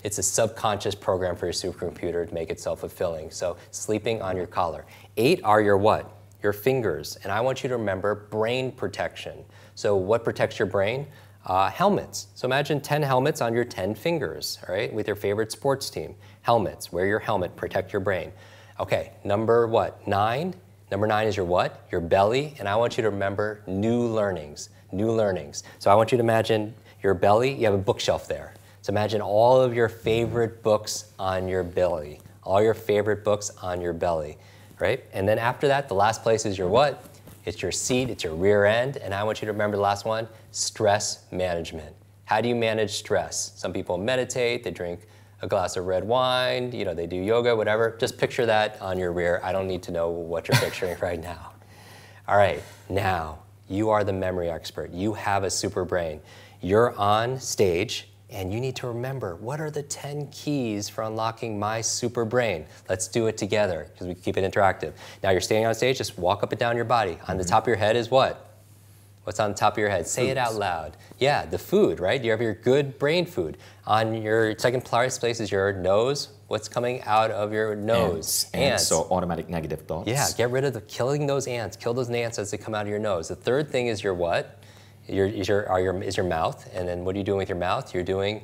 Speaker 2: it's a subconscious program for your supercomputer to make it self-fulfilling. So sleeping on your collar. 8 are your what? Your fingers. And I want you to remember brain protection. So what protects your brain? Helmets. So imagine 10 helmets on your 10 fingers, all right, with your favorite sports team. Helmets. Wear your helmet. Protect your brain. Okay, number what? 9. Number 9 is your what? Your belly. And I want you to remember new learnings. New learnings. So I want you to imagine your belly. You have a bookshelf there. So imagine all of your favorite books on your belly. All your favorite books on your belly, right? And then after that, the last place is your what? It's your seat, it's your rear end, and I want you to remember the last one, stress management. How do you manage stress? Some people meditate, they drink a glass of red wine, they do yoga, whatever. Just picture that on your rear. I don't need to know what you're picturing right now. All right, now, you are the memory expert. You have a super brain. You're on stage, and you need to remember, what are the 10 keys for unlocking my super brain? Let's do it together, because we keep it interactive. Now you're standing on stage, just walk up and down your body. On the top of your head is what? What's on the top of your head? Say it out loud. Yeah, the food, right? You have your good brain food. On your second place is your nose. What's coming out of your nose?
Speaker 1: Ants. So automatic negative thoughts.
Speaker 2: Yeah, get rid of killing those ants. Kill those ants as they come out of your nose. The third thing is your what? Is your mouth. And then what are you doing with your mouth? You're doing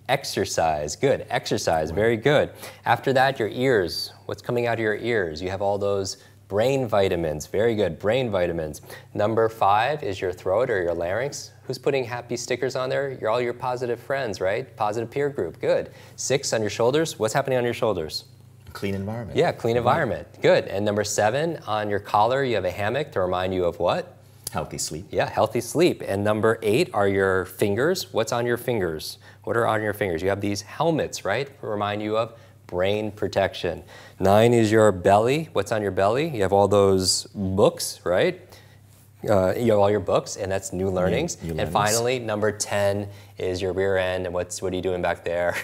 Speaker 2: exercise. Good, exercise, very good. After that, your ears. What's coming out of your ears? You have all those brain vitamins. Very good, brain vitamins. Number 5 is your throat or your larynx. Who's putting happy stickers on there? You're all your positive friends, right? Positive peer group, good. 6 on your shoulders. What's happening on your shoulders?
Speaker 1: Clean environment.
Speaker 2: Yeah, clean environment, good. And number 7, on your collar, you have a hammock to remind you of what?
Speaker 1: Healthy sleep.
Speaker 2: Yeah, healthy sleep. And number 8 are your fingers. What's on your fingers? What are on your fingers? You have these helmets, right? To remind you of brain protection. 9 is your belly. What's on your belly? You have all those books, right? all your books, and that's new learnings.
Speaker 1: New
Speaker 2: and
Speaker 1: learnings.
Speaker 2: finally, number 10 is your rear end, and what are you doing back there?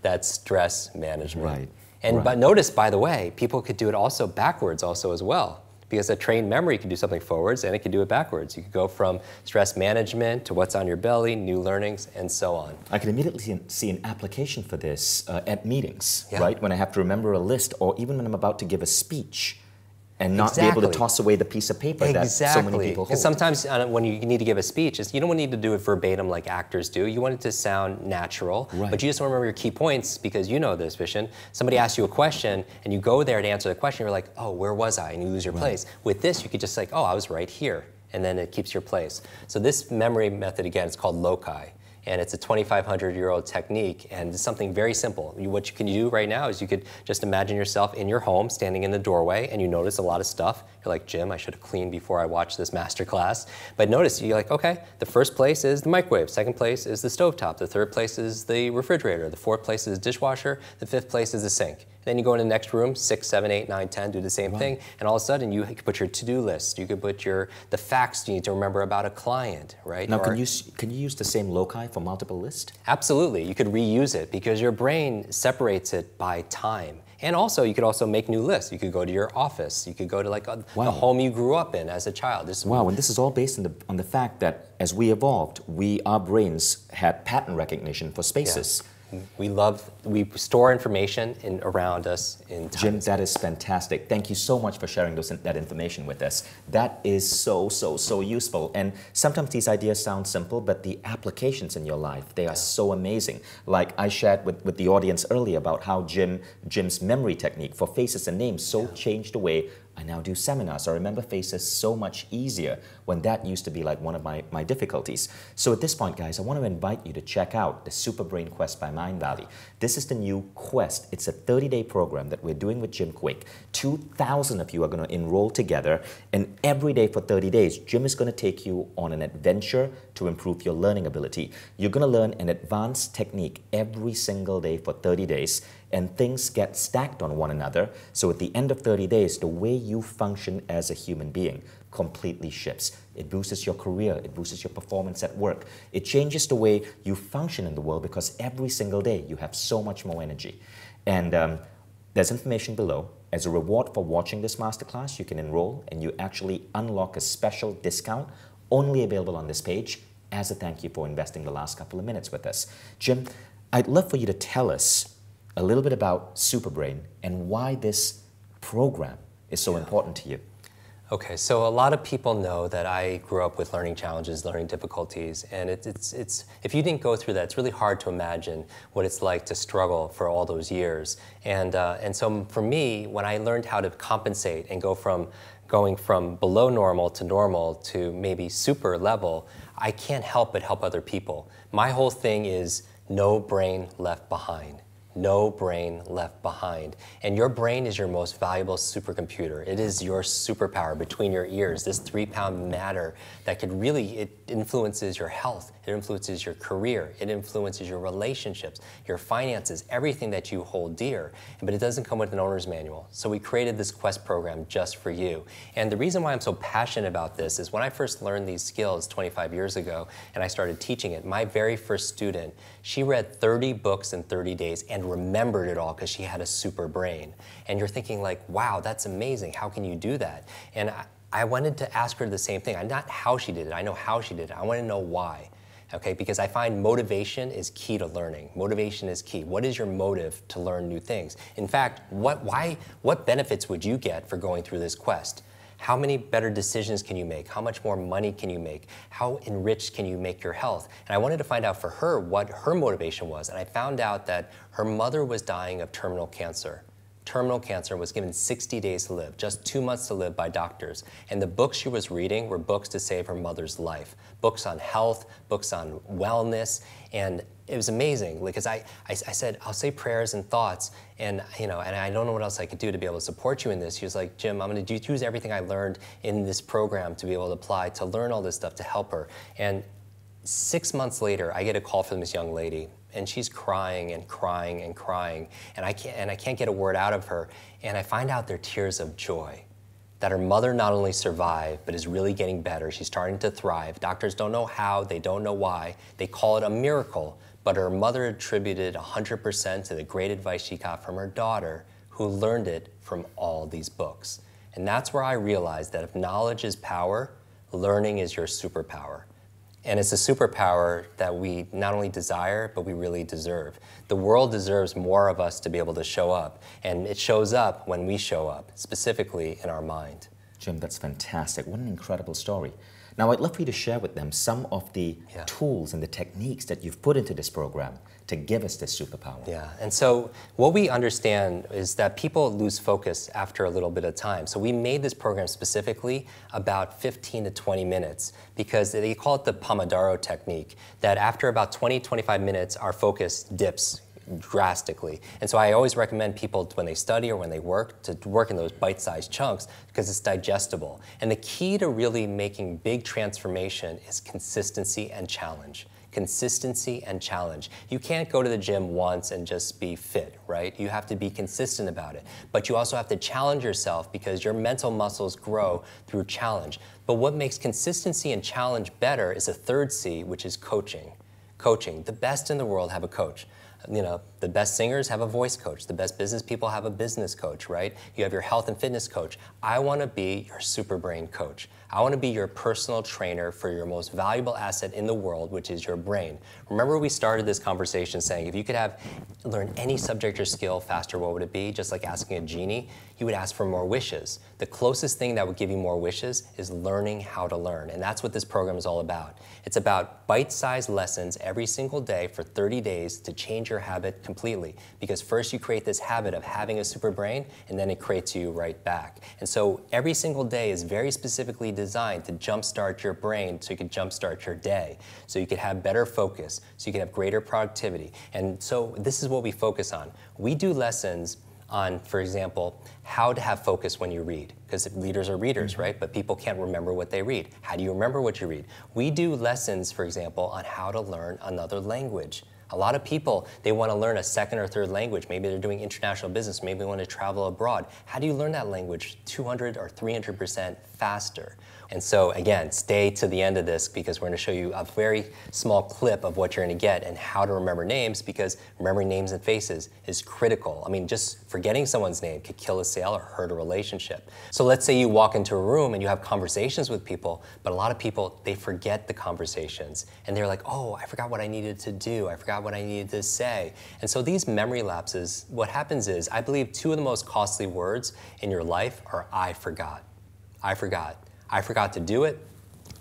Speaker 2: That's stress management.
Speaker 1: Right.
Speaker 2: And
Speaker 1: right.
Speaker 2: but notice, by the way, people could do it also backwards also as well. Because a trained memory can do something forwards and it can do it backwards. You could go from stress management to what's on your belly, new learnings, and so on.
Speaker 1: I can immediately see an application for this at meetings, right? When I have to remember a list, or even when I'm about to give a speech and not be able to toss away the piece of paper that so many people hold.
Speaker 2: Because sometimes when you need to give a speech, you don't need to do it verbatim like actors do. You want it to sound natural, but you just want to remember your key points because you know this, Vishen. Somebody asks you a question and you go there to answer the question, you're like, oh, where was I? And you lose your place. With this, you could just like, oh, I was right here. And then it keeps your place. So this memory method, again, it's called loci. And it's a 2,500-year-old technique, and it's something very simple. What you can do right now is you could just imagine yourself in your home, standing in the doorway, and you notice a lot of stuff. You're like, Jim, I should have cleaned before I watched this master class. But notice, you're like, okay, the first place is the microwave, second place is the stovetop, the third place is the refrigerator, the fourth place is the dishwasher, the fifth place is the sink. Then you go in the next room, 6, 7, 8, 9, 10, do the same thing, and all of a sudden you could put your to-do list, you could put the facts you need to remember about a client, right?
Speaker 1: Now, can you use the same loci for multiple lists?
Speaker 2: Absolutely, you could reuse it because your brain separates it by time. And also, you could also make new lists. You could go to your office. You could go to like the home you grew up in as a child.
Speaker 1: And this is all based on the fact that as we evolved, our brains had pattern recognition for spaces.
Speaker 2: Yeah. We store information around us in time.
Speaker 1: Jim, that is fantastic. Thank you so much for sharing that information with us. That is so useful. And sometimes these ideas sound simple, but the applications in your life, they are so amazing. Like I shared with the audience earlier about how Jim's memory technique for faces and names changed the way I now do seminars. I remember faces so much easier when that used to be like one of my difficulties. So at this point, guys, I want to invite you to check out the Superbrain Quest by Mindvalley. This is the new Quest. It's a 30-day program that we're doing with Jim Kwik. 2,000 of you are going to enroll together, and every day for 30 days, Jim is going to take you on an adventure to improve your learning ability. You're going to learn an advanced technique every single day for 30 days, and things get stacked on one another. So at the end of 30 days, the way you function as a human being completely shifts. It boosts your career, it boosts your performance at work. It changes the way you function in the world because every single day you have so much more energy. And there's information below. As a reward for watching this masterclass, you can enroll and you actually unlock a special discount only available on this page as a thank you for investing the last couple of minutes with us. Jim, I'd love for you to tell us a little bit about Superbrain and why this program is so important to you.
Speaker 2: Okay, so a lot of people know that I grew up with learning challenges, learning difficulties, and it's if you didn't go through that, it's really hard to imagine what it's like to struggle for all those years. And so for me, when I learned how to compensate and going from below normal to maybe super level, I can't help but help other people. My whole thing is no brain left behind. No brain left behind. And your brain is your most valuable supercomputer. It is your superpower between your ears, this 3-pound matter that could really, it influences your health, it influences your career, it influences your relationships, your finances, everything that you hold dear. But it doesn't come with an owner's manual. So we created this Quest program just for you. And the reason why I'm so passionate about this is when I first learned these skills 25 years ago and I started teaching it, my very first student, she read 30 books in 30 days and remembered it all because she had a super brain. And you're thinking like, wow, that's amazing. How can you do that? And I wanted to ask her the same thing. Not how she did it. I know how she did it. I want to know why. Okay, because I find motivation is key to learning. Motivation is key. What is your motive to learn new things? In fact, what benefits would you get for going through this quest? How many better decisions can you make? How much more money can you make? How enriched can you make your health? And I wanted to find out for her what her motivation was. And I found out that her mother was dying of terminal cancer. Terminal cancer, was given 60 days to live, just 2 months to live by doctors. And the books she was reading were books to save her mother's life. Books on health, books on wellness, and it was amazing because I said, I'll say prayers and thoughts, and and I don't know what else I could do to be able to support you in this. She was like, Jim, I'm going to use everything I learned in this program to be able to apply, to learn all this stuff to help her. And 6 months later, I get a call from this young lady, and she's crying and crying and crying, and I can't get a word out of her. And I find out they're tears of joy. that her mother not only survived, but is really getting better. She's starting to thrive. Doctors don't know how, they don't know why. They call it a miracle, but her mother attributed 100% to the great advice she got from her daughter, who learned it from all these books. And that's where I realized that if knowledge is power, learning is your superpower. And it's a superpower that we not only desire, but we really deserve. The world deserves more of us to be able to show up. And it shows up when we show up, specifically in our mind.
Speaker 1: Jim, that's fantastic. What an incredible story. Now, I'd love for you to share with them some of the tools and the techniques that you've put into this program to give us this superpower.
Speaker 2: Yeah, and so what we understand is that people lose focus after a little bit of time. So we made this program specifically about 15 to 20 minutes because they call it the Pomodoro technique, that after about 20, 25 minutes, our focus dips drastically. And so I always recommend people when they study or when they work to work in those bite-sized chunks because it's digestible. And the key to really making big transformation is consistency and challenge. Consistency and challenge. You can't go to the gym once and just be fit, right? You have to be consistent about it. But you also have to challenge yourself because your mental muscles grow through challenge. But what makes consistency and challenge better is a third C, which is coaching. Coaching. The best in the world have a coach. You know, the best singers have a voice coach. The best business people have a business coach, right? You have your health and fitness coach. I want to be your Superbrain coach. I want to be your personal trainer for your most valuable asset in the world, which is your brain. Remember we started this conversation saying if you could learn any subject or skill faster, what would it be? Just like asking a genie, you would ask for more wishes. The closest thing that would give you more wishes is learning how to learn, and that's what this program is all about. It's about bite-sized lessons every single day for 30 days to change your habit completely, because first you create this habit of having a super brain, and then it creates you right back. And so every single day is very specifically designed to jumpstart your brain so you can jumpstart your day, so you can have better focus, so you can have greater productivity. And so this is what we focus on. We do lessons on, for example, how to have focus when you read, because leaders are readers, right? But people can't remember what they read. How do you remember what you read? We do lessons, for example, on how to learn another language. A lot of people, they want to learn a second or third language. Maybe they're doing international business. Maybe they want to travel abroad. How do you learn that language 200 or 300% faster? And so again, stay to the end of this because we're going to show you a very small clip of what you're going to get and how to remember names, because remembering names and faces is critical. I mean, just forgetting someone's name could kill a sale or hurt a relationship. So let's say you walk into a room and you have conversations with people, but a lot of people, they forget the conversations. And they're like, oh, I forgot what I needed to do. I forgot what I needed to say. And so these memory lapses, what happens is, I believe two of the most costly words in your life are I forgot. I forgot. I forgot to do it.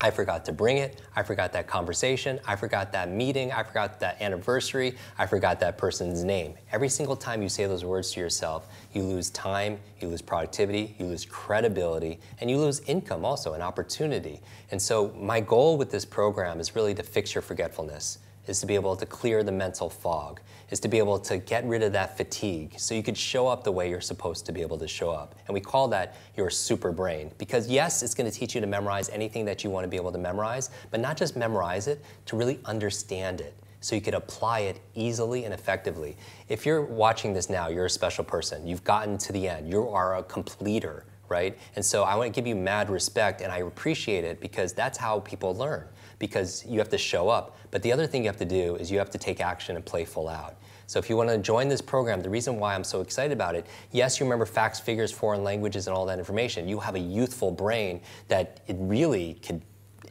Speaker 2: I forgot to bring it. I forgot that conversation. I forgot that meeting. I forgot that anniversary. I forgot that person's name. Every single time you say those words to yourself, you lose time, you lose productivity, you lose credibility, and you lose income also, an opportunity. And so my goal with this program is really to fix your forgetfulness, is to be able to clear the mental fog, is to be able to get rid of that fatigue so you could show up the way you're supposed to be able to show up. And we call that your super brain. Because yes, it's going to teach you to memorize anything that you want to be able to memorize, but not just memorize it, to really understand it so you could apply it easily and effectively. If you're watching this now, you're a special person. You've gotten to the end. You are a completer, right? And so I want to give you mad respect, and I appreciate it because that's how people learn. Because you have to show up. But the other thing you have to do is you have to take action and play full out. So if you want to join this program, the reason why I'm so excited about it, yes, you remember facts, figures, foreign languages, and all that information. You have a youthful brain that it really could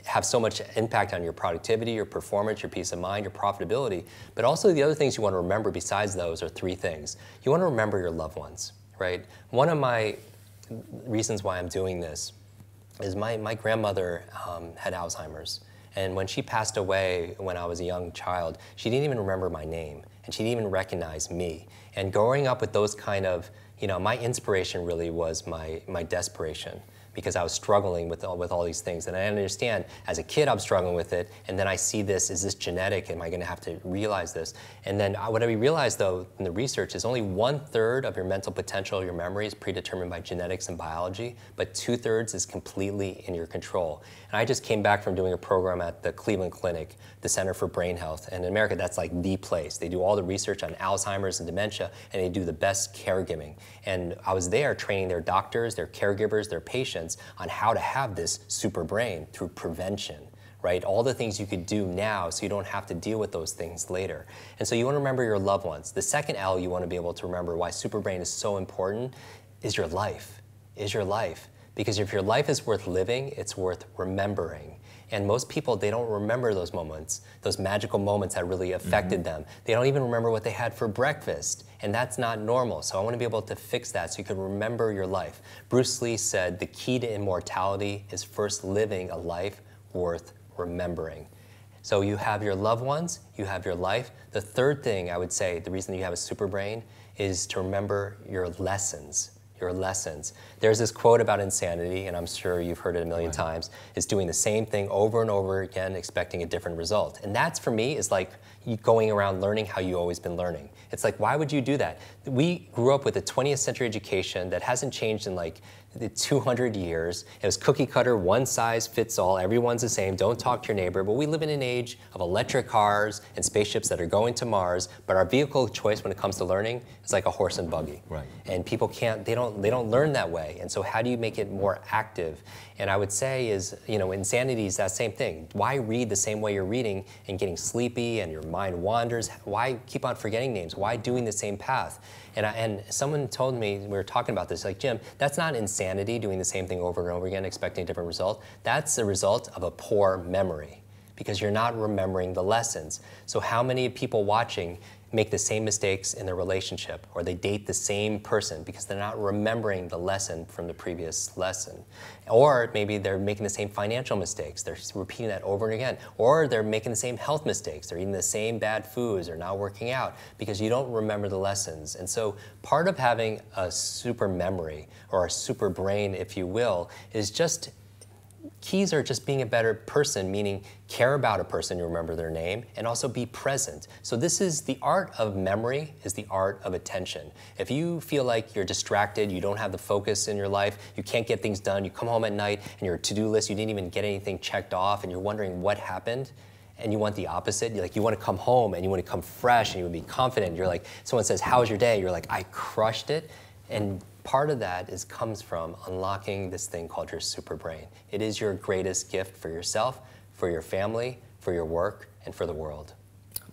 Speaker 2: have so much impact on your productivity, your performance, your peace of mind, your profitability. But also the other things you want to remember besides those are three things. You want to remember your loved ones, right? One of my reasons why I'm doing this is my grandmother had Alzheimer's. And when she passed away when I was a young child, she didn't even remember my name, and she didn't even recognize me. And growing up with those kind of, my inspiration really was my desperation. because I was struggling with all these things. And I understand, as a kid, I'm struggling with it, and then I see this, is this genetic? Am I gonna have to realize this? And then what I realized, though, in the research is only 1/3 of your mental potential, your memory, is predetermined by genetics and biology, but 2/3 is completely in your control. And I just came back from doing a program at the Cleveland Clinic, the Center for Brain Health. And in America, that's like the place. They do all the research on Alzheimer's and dementia, and they do the best caregiving. And I was there training their doctors, their caregivers, their patients on how to have this super brain through prevention, right? All the things you could do now so you don't have to deal with those things later. And so you want to remember your loved ones. The second L you want to be able to remember why Superbrain is so important is your life, Because if your life is worth living, it's worth remembering. And most people, they don't remember those moments, those magical moments that really affected them. They don't even remember what they had for breakfast, and that's not normal. So I want to be able to fix that so you can remember your life. Bruce Lee said the key to immortality is first living a life worth remembering. So you have your loved ones, you have your life. The third thing I would say, the reason you have a super brain, is to remember your lessons. There's this quote about insanity, and I'm sure you've heard it a million times, is doing the same thing over and over again, expecting a different result. And that's, for me, is like you going around learning how you've always been learning. It's like, why would you do that? We grew up with a 20th century education that hasn't changed in like 200 years. It was cookie cutter, one size fits all, everyone's the same, don't talk to your neighbor. But we live in an age of electric cars and spaceships that are going to Mars, but our vehicle choice when it comes to learning is like a horse and buggy.
Speaker 1: Right.
Speaker 2: And people they don't learn that way. And so how do you make it more active? And I would say is, insanity is that same thing. Why read the same way you're reading and getting sleepy and your mind wanders? Why keep on forgetting names? Why doing the same path? And someone told me, we were talking about this, like, Jim, that's not insanity, doing the same thing over and over again, expecting a different result. That's the result of a poor memory, because you're not remembering the lessons. So how many people watching make the same mistakes in their relationship, or they date the same person because they're not remembering the lesson from the previous lesson? Or maybe they're making the same financial mistakes. They're repeating that over and again. Or they're making the same health mistakes. They're eating the same bad foods. They're not working out because you don't remember the lessons. And so part of having a super memory, or a super brain, if you will, is just keys are just being a better person, meaning care about a person, you remember their name, and also be present. So this is the art of memory, is the art of attention. If you feel like you're distracted, you don't have the focus in your life, you can't get things done, you come home at night and your to-do list, you didn't even get anything checked off, and you're wondering what happened, and you want the opposite, you want to come home and you want to come fresh and you want to be confident. You're like, someone says, how was your day? You're like, I crushed it. And part of that comes from unlocking this thing called your super brain. It is your greatest gift for yourself, for your family, for your work, and for the world.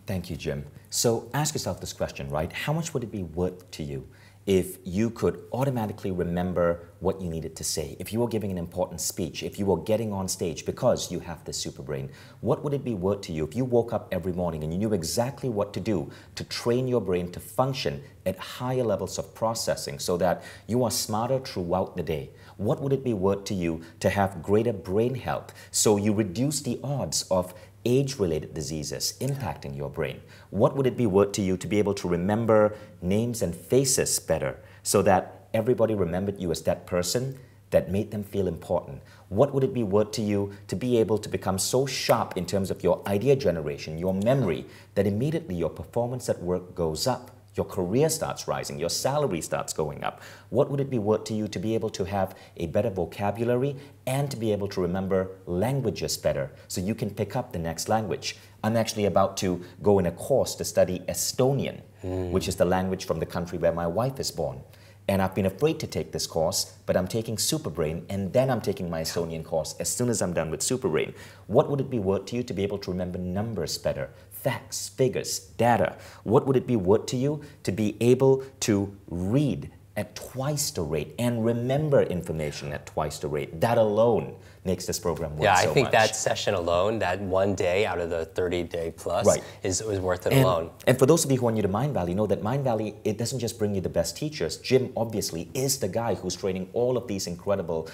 Speaker 1: Thank you, Jim. So ask yourself this question, right? How much would it be worth to you if you could automatically remember what you needed to say? If you were giving an important speech, if you were getting on stage because you have this super brain, what would it be worth to you if you woke up every morning and you knew exactly what to do to train your brain to function at higher levels of processing so that you are smarter throughout the day? What would it be worth to you to have greater brain health so you reduce the odds of age-related diseases impacting your brain? What would it be worth to you to be able to remember names and faces better so that everybody remembered you as that person that made them feel important? What would it be worth to you to be able to become so sharp in terms of your idea generation, your memory, that immediately your performance at work goes up? Your career starts rising, your salary starts going up. What would it be worth to you to be able to have a better vocabulary and to be able to remember languages better so you can pick up the next language? I'm actually about to go in a course to study Estonian, which is the language from the country where my wife is born. And I've been afraid to take this course, but I'm taking Superbrain, and then I'm taking my Estonian course as soon as I'm done with Superbrain. What would it be worth to you to be able to remember numbers better? Facts, figures, data. What would it be worth to you to be able to read at twice the rate and remember information at twice the rate? That alone makes this program worth so much.
Speaker 2: Yeah, I think that session alone, that one day out of the 30-day plus, is worth it alone.
Speaker 1: And for those of you who are new to Mindvalley, know that Mindvalley, it doesn't just bring you the best teachers. Jim, obviously, is the guy who's training all of these incredible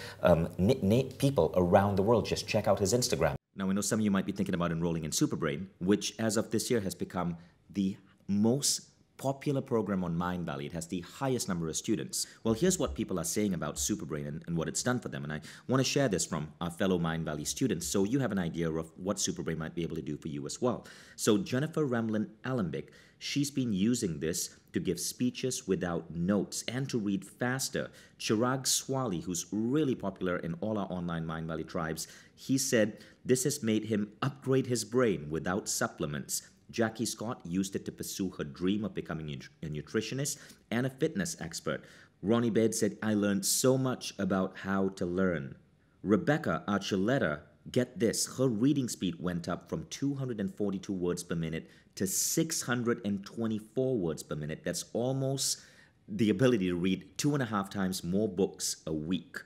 Speaker 1: people around the world. Just check out his Instagram. Now, I know some of you might be thinking about enrolling in Superbrain, which as of this year has become the most popular program on Mindvalley. It has the highest number of students. Well, here's what people are saying about Superbrain and what it's done for them. And I want to share this from our fellow Mindvalley students so you have an idea of what Superbrain might be able to do for you as well. So Jennifer Remlin Alembic, she's been using this to give speeches without notes and to read faster. Chirag Swali, who's really popular in all our online Mindvalley tribes, he said this has made him upgrade his brain without supplements. Jackie Scott used it to pursue her dream of becoming a nutritionist and a fitness expert. Ronnie Baird said, I learned so much about how to learn. Rebecca Archuleta, get this, her reading speed went up from 242 words per minute to 624 words per minute. That's almost the ability to read 2.5 times more books a week.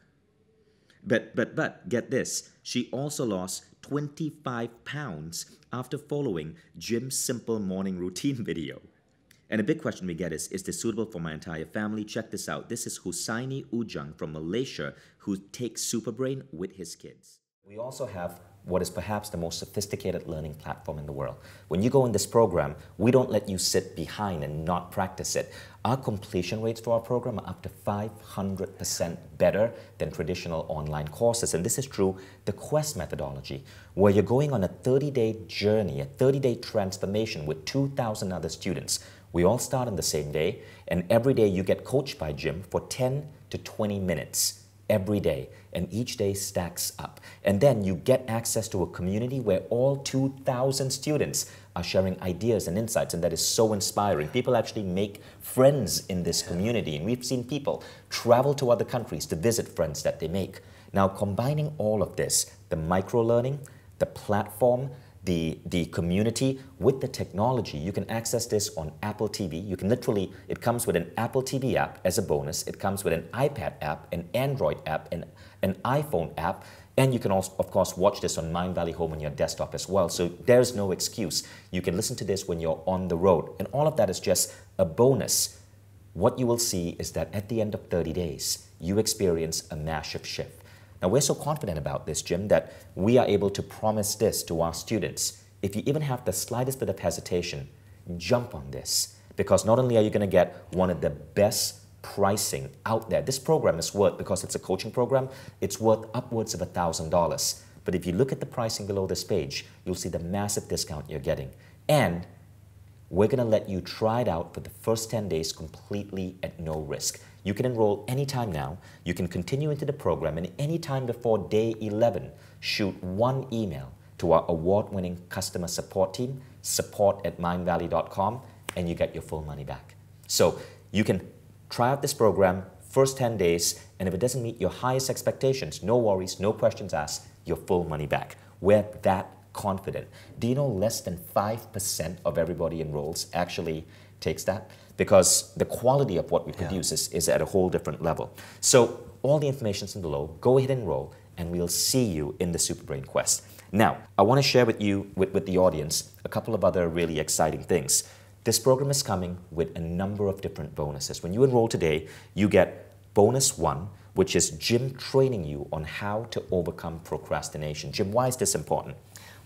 Speaker 1: But get this, she also lost 25 pounds after following Jim's simple morning routine video. And a big question we get is this suitable for my entire family? Check this out. This is Husaini Ujang from Malaysia who takes Superbrain with his kids. We also have what is perhaps the most sophisticated learning platform in the world. When you go in this program, we don't let you sit behind and not practice it. Our completion rates for our program are up to 500% better than traditional online courses. And this is through the Quest methodology, where you're going on a 30-day journey, a 30-day transformation with 2,000 other students. We all start on the same day, and every day you get coached by Jim for 10 to 20 minutes. Every day, and each day stacks up. And then you get access to a community where all 2,000 students are sharing ideas and insights, and that is so inspiring. People actually make friends in this community, and we've seen people travel to other countries to visit friends that they make. Now, combining all of this, the micro-learning, the platform, the community with the technology, you can access this on Apple TV. You can literally, it comes with an Apple TV app as a bonus. It comes with an iPad app, an Android app, and an iPhone app. And you can also, of course, watch this on Mindvalley Home on your desktop as well. So there's no excuse. You can listen to this when you're on the road. And all of that is just a bonus. What you will see is that at the end of 30 days, you experience a massive shift. Now, we're so confident about this, Jim, that we are able to promise this to our students. If you even have the slightest bit of hesitation, jump on this. Because not only are you going to get one of the best pricing out there, this program is worth, because it's a coaching program, it's worth upwards of $1,000. But if you look at the pricing below this page, you'll see the massive discount you're getting. And we're going to let you try it out for the first 10 days completely at no risk. You can enroll anytime now. You can continue into the program, and anytime before day 11, shoot one email to our award-winning customer support team, support@mindvalley.com, and you get your full money back. So you can try out this program, first 10 days, and if it doesn't meet your highest expectations, no worries, no questions asked, your full money back. We're that confident. Do you know less than 5% of everybody enrolls actually takes that? Because the quality of what we produce is at a whole different level. So all the information's in below. Go ahead and enroll, and we'll see you in the Superbrain Quest. Now, I want to share with you, with the audience, a couple of other really exciting things. This program is coming with a number of different bonuses. When you enroll today, you get bonus 1, which is Jim training you on how to overcome procrastination. Jim, why is this important?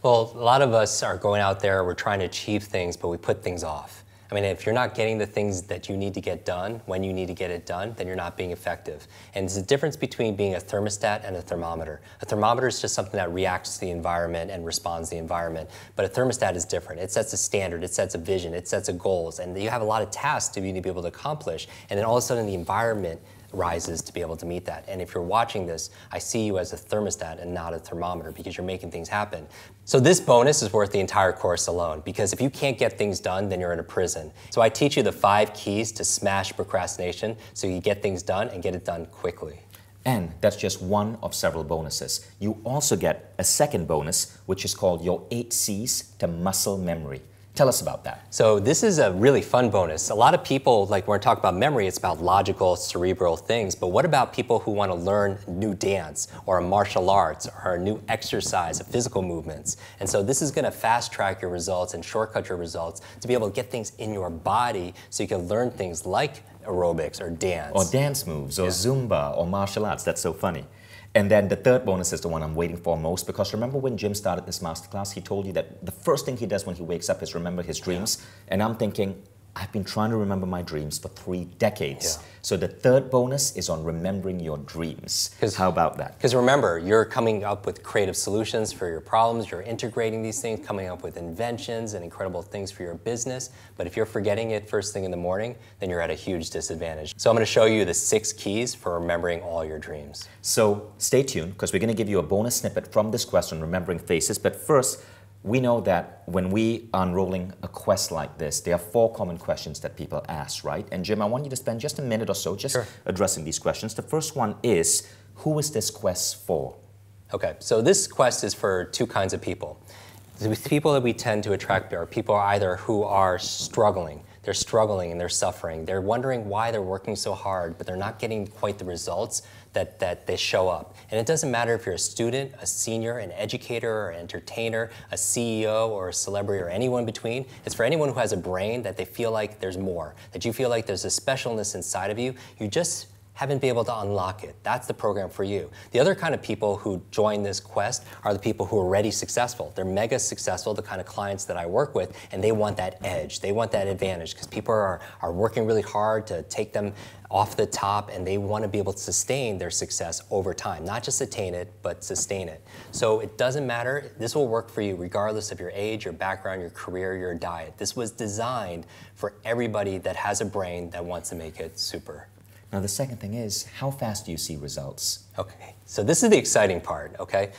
Speaker 2: Well, a lot of us are going out there, we're trying to achieve things, but we put things off. I mean, if you're not getting the things that you need to get done when you need to get it done, then you're not being effective. And there's a difference between being a thermostat and a thermometer. A thermometer is just something that reacts to the environment and responds to the environment. But a thermostat is different. It sets a standard, it sets a vision, it sets a goals, and you have a lot of tasks to be able to accomplish. And then all of a sudden the environment rises to be able to meet that. And if you're watching this, I see you as a thermostat and not a thermometer because you're making things happen. So this bonus is worth the entire course alone, because if you can't get things done, then you're in a prison. So I teach you the 5 keys to smash procrastination so you get things done and get it done quickly.
Speaker 1: And that's just one of several bonuses. You also get a second bonus, which is called your 8 C's to muscle memory. Tell us about that.
Speaker 2: So this is a really fun bonus. A lot of people, like when we talk about memory, it's about logical, cerebral things. But what about people who want to learn new dance or a martial arts or a new exercise, of physical movements? And so this is going to fast track your results and shortcut your results to be able to get things in your body so you can learn things like aerobics or dance.
Speaker 1: Or dance moves or Zumba or martial arts. That's so funny. And then the third bonus is the one I'm waiting for most, because remember when Jim started this masterclass, he told you that the first thing he does when he wakes up is remember his dreams. And I'm thinking, I've been trying to remember my dreams for 3 decades.
Speaker 2: Yeah.
Speaker 1: So the third bonus is on remembering your dreams. How about that?
Speaker 2: Because remember, you're coming up with creative solutions for your problems, you're integrating these things, coming up with inventions and incredible things for your business. But if you're forgetting it first thing in the morning, then you're at a huge disadvantage. So I'm going to show you the 6 keys for remembering all your dreams.
Speaker 1: So stay tuned, because we're going to give you a bonus snippet from this quest on remembering faces. But first, we know that when we are unrolling a quest like this, there are 4 common questions that people ask, right? And Jim, I want you to spend just a minute or so just addressing these questions. The first one is, who is this quest for?
Speaker 2: Okay, so this quest is for 2 kinds of people. The people that we tend to attract are people either who are struggling. They're struggling and they're suffering. They're wondering why they're working so hard, but they're not getting quite the results that they show up. And it doesn't matter if you're a student, a senior, an educator, or an entertainer, a CEO, or a celebrity, or anyone in between. It's for anyone who has a brain that they feel like there's more, that you feel like there's a specialness inside of you. You just haven't been able to unlock it. That's the program for you. The other kind of people who join this quest are the people who are already successful. They're mega successful, the kind of clients that I work with, and they want that edge. They want that advantage because people are working really hard to take them off the top, and they want to be able to sustain their success over time. Not just attain it, but sustain it. So it doesn't matter. This will work for you regardless of your age, your background, your career, your diet. This was designed for everybody that has a brain that wants to make it super.
Speaker 1: Now, the second thing is, how fast do you see results?
Speaker 2: Okay, so this is the exciting part, okay?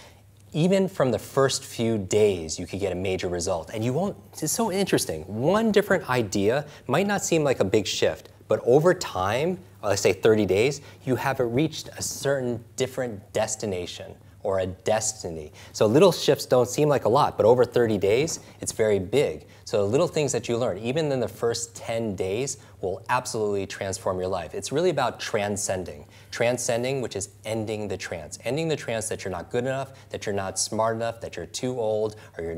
Speaker 2: Even from the first few days, you could get a major result. And you won't, it's so interesting. One different idea might not seem like a big shift, but over time, let's say 30 days, you have reached a certain different destination or a destiny. So little shifts don't seem like a lot, but over 30 days, it's very big. So the little things that you learn, even in the first 10 days, will absolutely transform your life. It's really about transcending. Transcending, which is ending the trance. Ending the trance that you're not good enough, that you're not smart enough, that you're too old, or you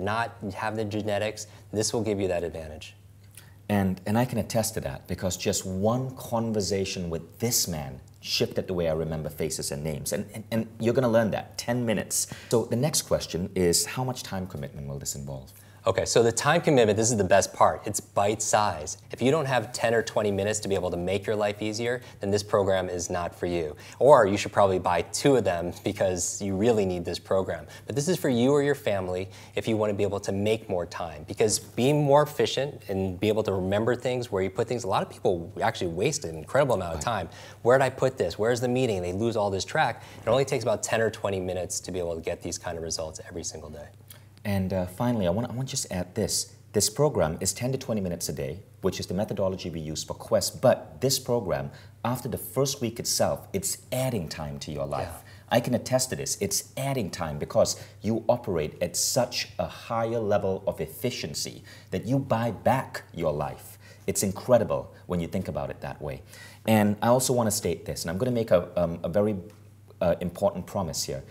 Speaker 2: have the genetics. This will give you that advantage.
Speaker 1: And I can attest to that, because just one conversation with this man shifted the way I remember faces and names. And you're going to learn that, 10 minutes. So the next question is, how much time commitment will this involve?
Speaker 2: Okay, so the time commitment, this is the best part. It's bite size. If you don't have 10 or 20 minutes to be able to make your life easier, then this program is not for you. Or you should probably buy 2 of them because you really need this program. But this is for you or your family if you want to be able to make more time. Because being more efficient and be able to remember things, where you put things, a lot of people actually waste an incredible amount of time. Where did I put this? Where's the meeting? They lose all this track. It only takes about 10 or 20 minutes to be able to get these kind of results every single day.
Speaker 1: And finally, I want to just add this. This program is 10 to 20 minutes a day, which is the methodology we use for Quest. But this program, after the first week itself, it's adding time to your life. Yeah. I can attest to this. It's adding time because you operate at such a higher level of efficiency that you buy back your life. It's incredible when you think about it that way. And I also want to state this, and I'm going to make a very important promise here.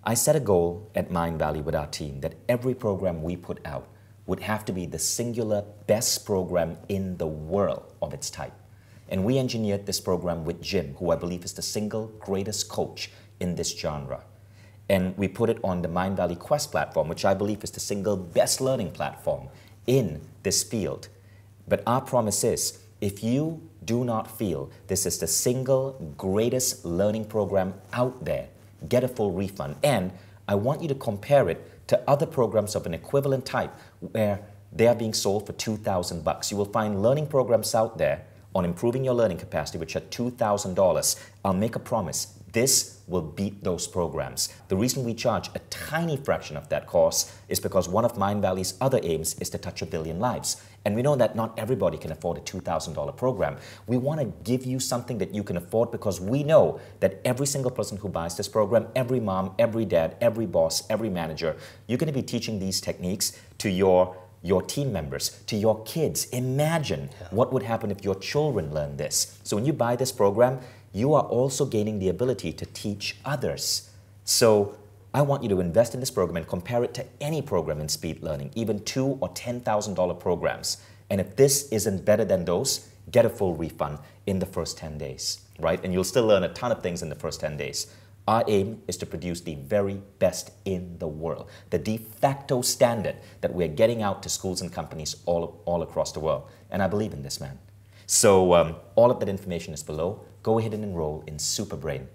Speaker 1: I set a goal at Mindvalley with our team that every program we put out would have to be the singular best program in the world of its type. And we engineered this program with Jim, who I believe is the single greatest coach in this genre. And we put it on the Mindvalley Quest platform, which I believe is the single best learning platform in this field. But our promise is, if you do not feel this is the single greatest learning program out there, get a full refund. And I want you to compare it to other programs of an equivalent type where they are being sold for $2,000. You will find learning programs out there on improving your learning capacity which are $2,000. I'll make a promise. This will beat those programs. The reason we charge a tiny fraction of that cost is because one of Mindvalley's other aims is to touch 1 billion lives. And we know that not everybody can afford a $2,000 program. We want to give you something that you can afford because we know that every single person who buys this program, every mom, every dad, every boss, every manager, you're going to be teaching these techniques to your team members, to your kids. Imagine what would happen if your children learn this. So when you buy this program, you are also gaining the ability to teach others. So I want you to invest in this program and compare it to any program in speed learning, even $2,000 or $10,000 programs. And if this isn't better than those, get a full refund in the first 10 days, right? And you'll still learn a ton of things in the first 10 days. Our aim is to produce the very best in the world, the de facto standard that we're getting out to schools and companies all across the world. And I believe in this, man. So all of that information is below. Go ahead and enroll in Superbrain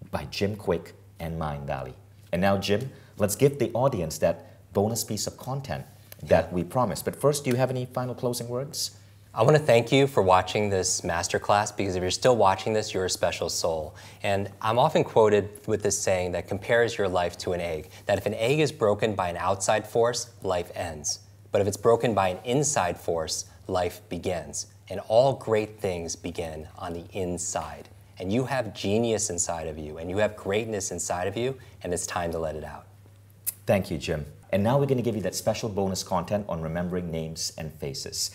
Speaker 1: by Jim Kwik and Mindvalley. And now, Jim, let's give the audience that bonus piece of content that we promised. But first, do you have any final closing words?
Speaker 2: I want to thank you for watching this masterclass, because if you're still watching this, you're a special soul. And I'm often quoted with this saying that compares your life to an egg, that if an egg is broken by an outside force, life ends. But if it's broken by an inside force, life begins. And all great things begin on the inside. And you have genius inside of you, and you have greatness inside of you, and it's time to let it out.
Speaker 1: Thank you, Jim. And now we're going to give you that special bonus content on remembering names and faces.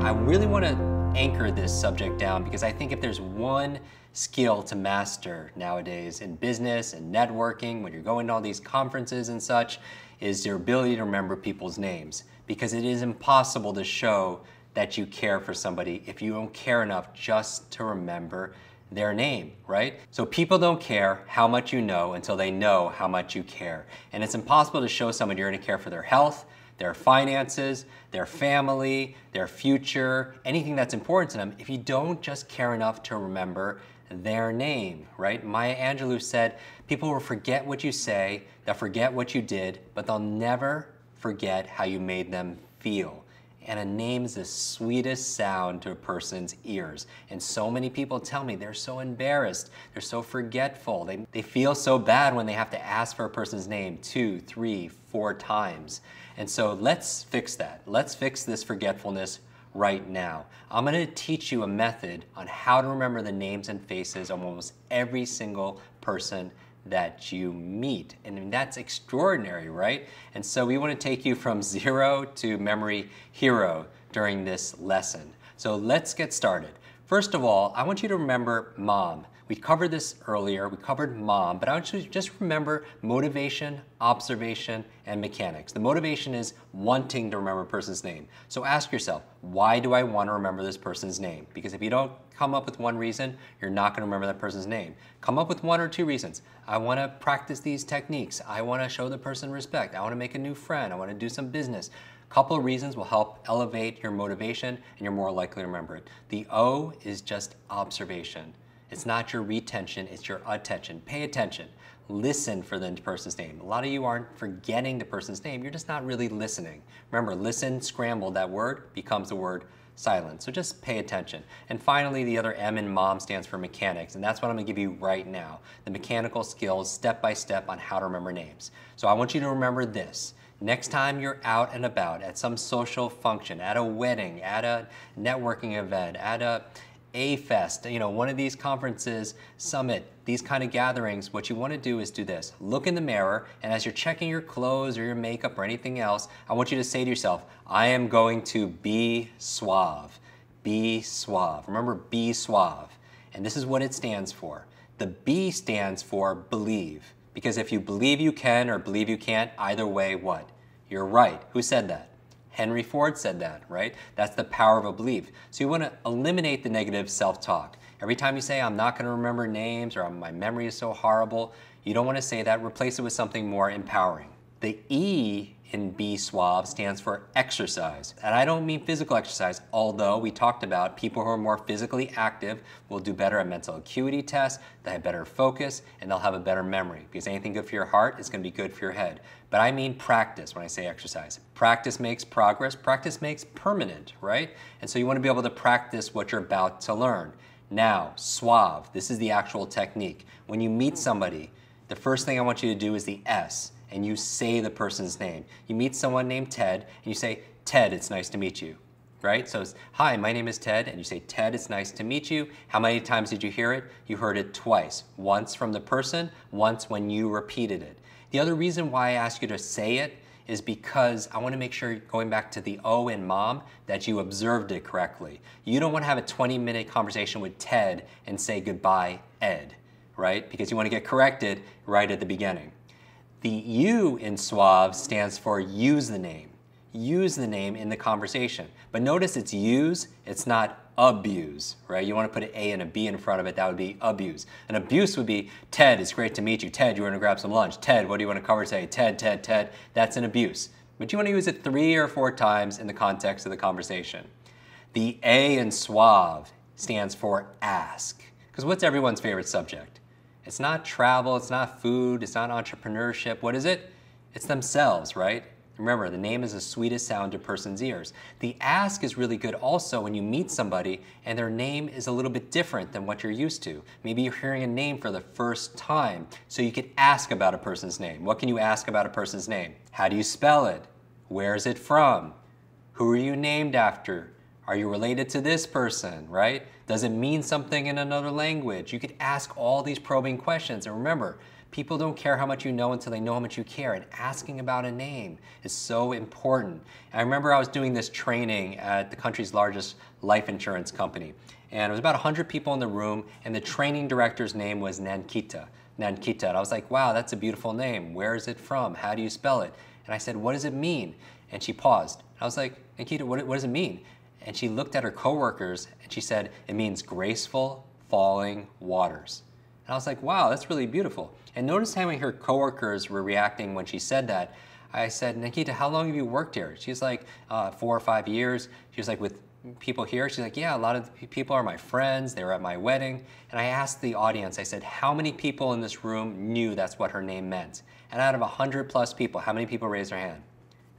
Speaker 2: I really want to anchor this subject down, because I think if there's one skill to master nowadays in business and networking, when you're going to all these conferences and such, is your ability to remember people's names. Because it is impossible to show that you care for somebody if you don't care enough just to remember their name, right? So people don't care how much you know until they know how much you care. And it's impossible to show someone you're going to care for their health, their finances, their family, their future, anything that's important to them, if you don't just care enough to remember their name, right? Maya Angelou said, people will forget what you say, they'll forget what you did, but they'll never forget how you made them feel. And a name is the sweetest sound to a person's ears. And so many people tell me they're so embarrassed, they're so forgetful, they feel so bad when they have to ask for a person's name 2, 3, 4 times. And so let's fix that. Let's fix this forgetfulness right now. I'm going to teach you a method on how to remember the names and faces of almost every single person that you meet. And I mean, that's extraordinary, right? And so we want to take you from zero to memory hero during this lesson. So let's get started. First of all, I want you to remember mom. We covered this earlier, we covered mom, but I want you to just remember motivation, observation, and mechanics. The motivation is wanting to remember a person's name. So ask yourself, why do I want to remember this person's name? Because if you don't come up with one reason, you're not going to remember that person's name. Come up with 1 or 2 reasons. I want to practice these techniques. I want to show the person respect. I want to make a new friend. I want to do some business. A couple of reasons will help elevate your motivation, and you're more likely to remember it. The O is just observation. It's not your retention, it's your attention. Pay attention. Listen for the person's name. A lot of you aren't forgetting the person's name, you're just not really listening. Remember, listen, scramble, that word becomes the word silent. So just pay attention. And finally, the other M in mom stands for mechanics, and that's what I'm going to give you right now. The mechanical skills, step by step, on how to remember names. So I want you to remember this. Next time you're out and about at some social function, at a wedding, at a networking event, at a fest, you know, one of these conferences, summit, these kind of gatherings, what you want to do is do this. Look in the mirror, and as you're checking your clothes or your makeup or anything else, I want you to say to yourself, I am going to be suave. Be suave. Remember, be suave. And this is what it stands for. The B stands for believe. Because if you believe you can or believe you can't, either way, what? You're right. Who said that? Henry Ford said that, right? That's the power of a belief. So you want to eliminate the negative self-talk. Every time you say, I'm not going to remember names, or my memory is so horrible, you don't want to say that. Replace it with something more empowering. The E in Be Suave stands for exercise. And I don't mean physical exercise, although we talked about people who are more physically active will do better at mental acuity tests, they have better focus, and they'll have a better memory. Because anything good for your heart is going to be good for your head. But I mean practice when I say exercise. Practice makes progress, practice makes permanent, right? And so you want to be able to practice what you're about to learn. Now, suave, this is the actual technique. When you meet somebody, the first thing I want you to do is the S, and you say the person's name. You meet someone named Ted, and you say, Ted, it's nice to meet you, right? So it's, hi, my name is Ted, and you say, Ted, it's nice to meet you. How many times did you hear it? You heard it twice. Once from the person, once when you repeated it. The other reason why I ask you to say it is because I want to make sure, going back to the O in mom, that you observed it correctly. You don't want to have a 20-minute conversation with Ted and say goodbye, Ed, right? Because you want to get corrected right at the beginning. The U in suave stands for use the name. Use the name in the conversation. But notice it's use, it's not abuse, right? You want to put an A and a B in front of it, that would be abuse. An abuse would be, Ted, it's great to meet you. Ted, you want to grab some lunch. Ted, what do you want to cover today? Ted, Ted, Ted. That's an abuse. But you want to use it 3 or 4 times in the context of the conversation. The A in suave stands for ask. Because what's everyone's favorite subject? It's not travel, it's not food, it's not entrepreneurship. What is it? It's themselves, right? Remember, the name is the sweetest sound to a person's ears. The ask is really good also when you meet somebody and their name is a little bit different than what you're used to. Maybe you're hearing a name for the first time, so you could ask about a person's name. What can you ask about a person's name? How do you spell it? Where is it from? Who are you named after? Are you related to this person, right? Does it mean something in another language? You could ask all these probing questions. And remember, people don't care how much you know until they know how much you care. And asking about a name is so important. And I remember I was doing this training at the country's largest life insurance company. And it was about 100 people in the room, and the training director's name was Nankita. Nankita. And I was like, wow, that's a beautiful name. Where is it from? How do you spell it? And I said, what does it mean? And she paused. I was like, Nankita, what does it mean? And she looked at her coworkers and she said, it means graceful falling waters. And I was like, wow, that's really beautiful. And notice how her coworkers were reacting when she said that. I said, Nikita, how long have you worked here? She's like, 4 or 5 years. She was like, with people here? She's like, yeah, a lot of people are my friends. They were at my wedding. And I asked the audience, I said, how many people in this room knew that's what her name meant? And out of 100+ people, how many people raised their hand?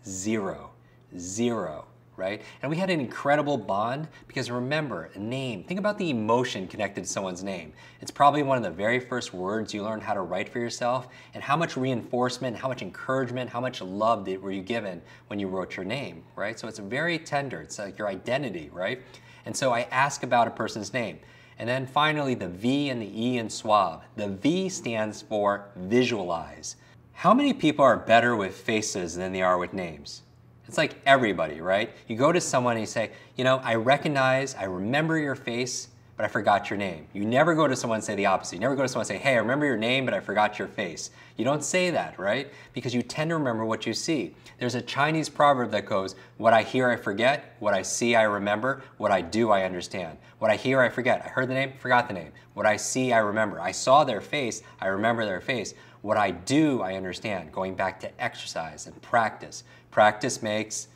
Speaker 2: 0. 0. Right? And we had an incredible bond because remember, a name, think about the emotion connected to someone's name. It's probably one of the very first words you learned how to write for yourself, and how much reinforcement, how much encouragement, how much love were you given when you wrote your name, right? So it's very tender, it's like your identity, right? And so I ask about a person's name. And then finally, the V and the E in suave. The V stands for visualize. How many people are better with faces than they are with names? It's like everybody, right? You go to someone and you say, you know, I remember your face, but I forgot your name. You never go to someone and say the opposite. You never go to someone and say, hey, I remember your name, but I forgot your face. You don't say that, right? Because you tend to remember what you see. There's a Chinese proverb that goes, what I hear, I forget. What I see, I remember. What I do, I understand. What I hear, I forget. I heard the name, forgot the name. What I see, I remember. I saw their face, I remember their face. What I do, I understand. Going back to exercise and practice. Practice makes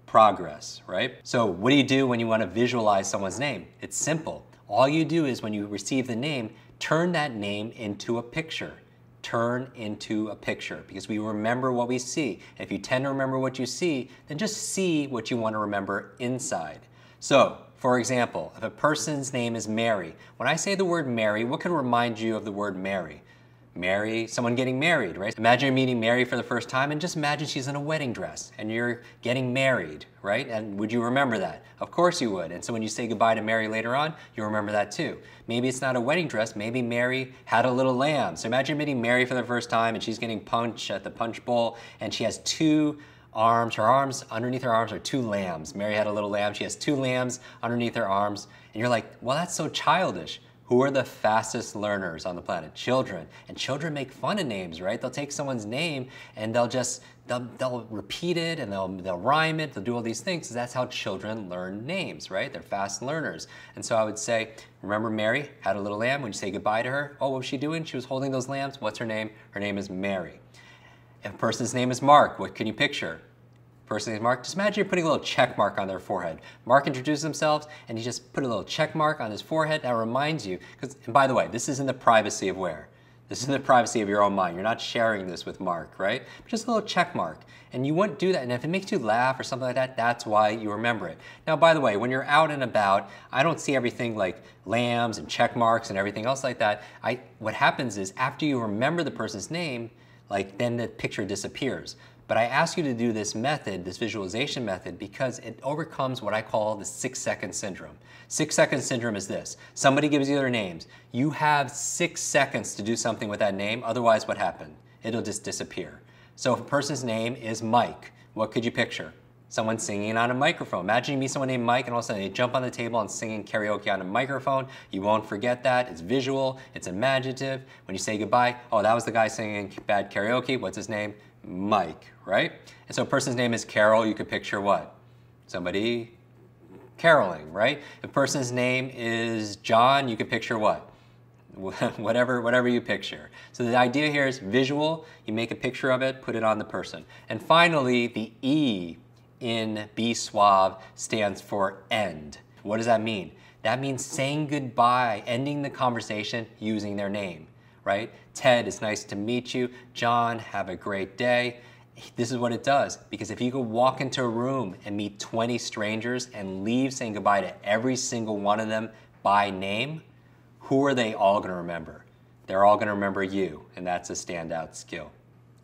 Speaker 2: progress, right? So what do you do when you want to visualize someone's name? It's simple. All you do is when you receive the name, turn that name into a picture. Turn into a picture, because we remember what we see. And if you tend to remember what you see, then just see what you want to remember inside. So, for example, if a person's name is Mary, when I say the word Mary, what could remind you of the word Mary? Mary, someone getting married, right? Imagine you're meeting Mary for the first time, and just imagine she's in a wedding dress and you're getting married, right? And would you remember that? Of course you would. And so when you say goodbye to Mary later on, you'll remember that too. Maybe it's not a wedding dress, maybe Mary had a little lamb. So imagine meeting Mary for the first time and she's getting punch at the punch bowl and she has 2 arms. Her arms, underneath her arms are 2 lambs. Mary had a little lamb. She has 2 lambs underneath her arms. And you're like, well, that's so childish. Who are the fastest learners on the planet? Children. And children make fun of names, right? They'll take someone's name and they'll repeat it and they'll rhyme it, they'll do all these things. That's how children learn names, right? They're fast learners. And so I would say, remember Mary had a little lamb. When you say goodbye to her, oh, what was she doing? She was holding those lambs. What's her name? Her name is Mary. If a person's name is Mark, what can you picture? Person's name is Mark. Just imagine you're putting a little check mark on their forehead. Mark introduces himself and he just put a little check mark on his forehead. That reminds you, and by the way, this is in the privacy of where? This is in the privacy of your own mind. You're not sharing this with Mark, right? Just a little check mark. And you wouldn't do that. And if it makes you laugh or something like that, that's why you remember it. Now, by the way, when you're out and about, I don't see everything like lambs and check marks and everything else like that. What happens is after you remember the person's name, then the picture disappears. But I ask you to do this method, this visualization method, because it overcomes what I call the 6-second syndrome. 6-second syndrome is this. Somebody gives you their names. You have 6 seconds to do something with that name, otherwise what happened? It'll just disappear. So if a person's name is Mike, what could you picture? Someone singing on a microphone. Imagine you meet someone named Mike and all of a sudden they jump on the table and singing karaoke on a microphone. You won't forget that. It's visual, it's imaginative. When you say goodbye, oh, that was the guy singing bad karaoke. What's his name? Mike, right? And so a person's name is Carol. You could picture what? Somebody caroling, right? If a person's name is John, you could picture what? whatever you picture. So the idea here is visual, you make a picture of it, put it on the person. And finally, the E in Be Suave stands for end. What does that mean? That means saying goodbye, ending the conversation using their name, right? Ted, it's nice to meet you. John, have a great day. This is what it does, because if you could walk into a room and meet 20 strangers and leave saying goodbye to every single one of them by name, who are they all gonna remember? They're all gonna remember you, and that's a standout skill.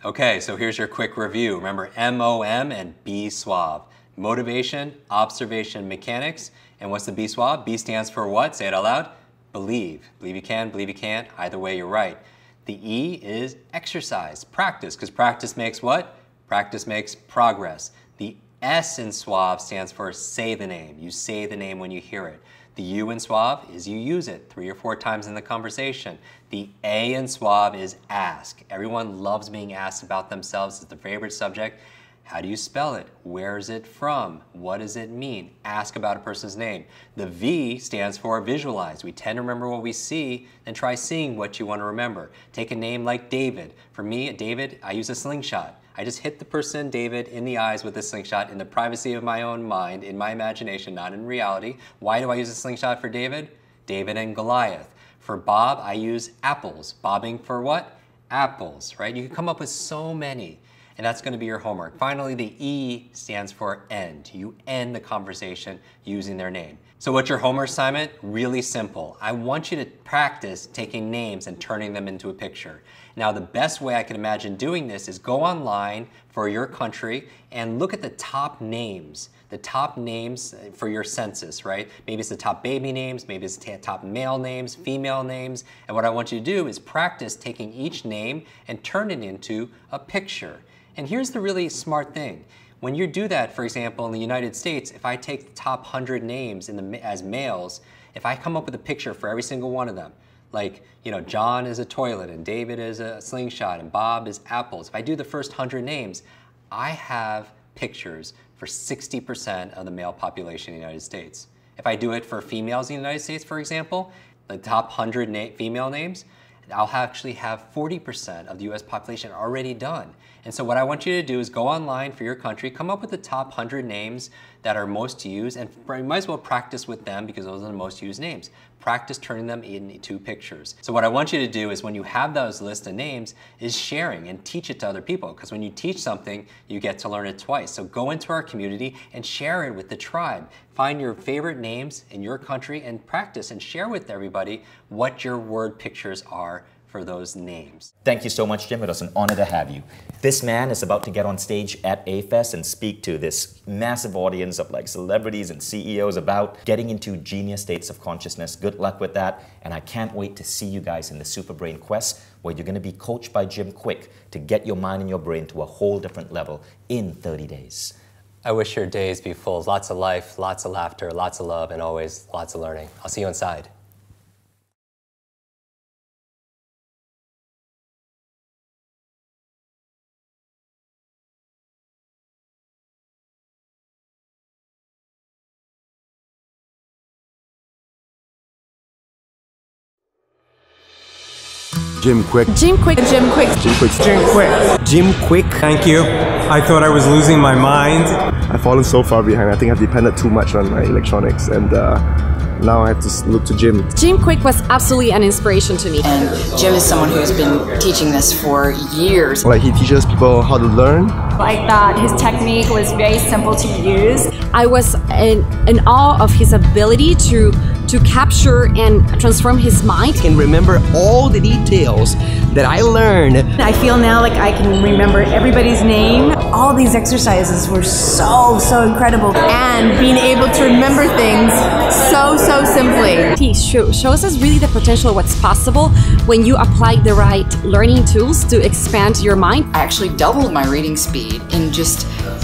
Speaker 2: Okay, so here's your quick review. Remember MOM and Be Suave. Motivation, observation, mechanics. And what's the Be Suave? B stands for what? Say it out loud. Believe. Believe you can, believe you can't. Either way, you're right. The E is exercise, practice, because practice makes what? Practice makes progress. The S in Suave stands for say the name. You say the name when you hear it. The U in Suave is you use it 3 or 4 times in the conversation. The A in Suave is ask. Everyone loves being asked about themselves. It's their favorite subject. How do you spell it? Where is it from? What does it mean? Ask about a person's name. The V stands for visualize. We tend to remember what we see, then try seeing what you want to remember. Take a name like David. For me, David, I use a slingshot. I just hit the person, David, in the eyes with a slingshot in the privacy of my own mind, in my imagination, not in reality. Why do I use a slingshot for David? David and Goliath. For Bob, I use apples. Bobbing for what? Apples, right? You can come up with so many, and that's going to be your homework. Finally, the E stands for end. You end the conversation using their name. So what's your homework assignment? Really simple. I want you to practice taking names and turning them into a picture. Now, the best way I can imagine doing this is go online for your country and look at the top names for your census, right? Maybe it's the top baby names, maybe it's the top male names, female names, and what I want you to do is practice taking each name and turn it into a picture. And here's the really smart thing. When you do that, for example, in the United States, if I take the top 100 names as males, if I come up with a picture for every single one of them, like, you know, John is a toilet and David is a slingshot and Bob is apples. If I do the first 100 names, I have pictures for 60% of the male population in the United States. If I do it for females in the United States, for example, the top 100 female names, I'll actually have 40% of the US population already done. And so what I want you to do is go online for your country, come up with the top 100 names that are most used, and you might as well practice with them because those are the most used names. Practice turning them into pictures. So what I want you to do is when you have those list of names is sharing and teach it to other people, because when you teach something, you get to learn it twice. So go into our community and share it with the tribe. Find your favorite names in your country and practice and share with everybody what your word pictures are for those names.
Speaker 1: Thank you so much, Jim. It was an honor to have you. This man is about to get on stage at A-Fest and speak to this massive audience of like celebrities and CEOs about getting into genius states of consciousness. Good luck with that. And I can't wait to see you guys in the Superbrain Quest, where you're going to be coached by Jim Kwik to get your mind and your brain to a whole different level in 30 days.
Speaker 2: I wish your days be full of lots of life, lots of laughter, lots of love, and always lots of learning. I'll see you inside.
Speaker 3: Jim Kwik.
Speaker 4: Jim Kwik. Jim Kwik.
Speaker 3: Jim Kwik.
Speaker 4: Jim Kwik.
Speaker 5: Jim Kwik. Thank you. I thought I was losing my mind.
Speaker 3: I've fallen so far behind. I think I've depended too much on my electronics, and now I have to look to Jim.
Speaker 4: Jim Kwik was absolutely an inspiration to me.
Speaker 6: And Jim is someone who's been teaching this for years.
Speaker 3: Like, he teaches people how to learn.
Speaker 7: Like that, his technique was very simple to use.
Speaker 4: I was in awe of his ability to capture and transform his mind.
Speaker 8: I can remember all the details that I learned.
Speaker 7: I feel now like I can remember everybody's name. All these exercises were so incredible. And being able to remember things so simply.
Speaker 4: He shows us really the potential of what's possible when you apply the right learning tools to expand your mind.
Speaker 6: I actually doubled my reading speed in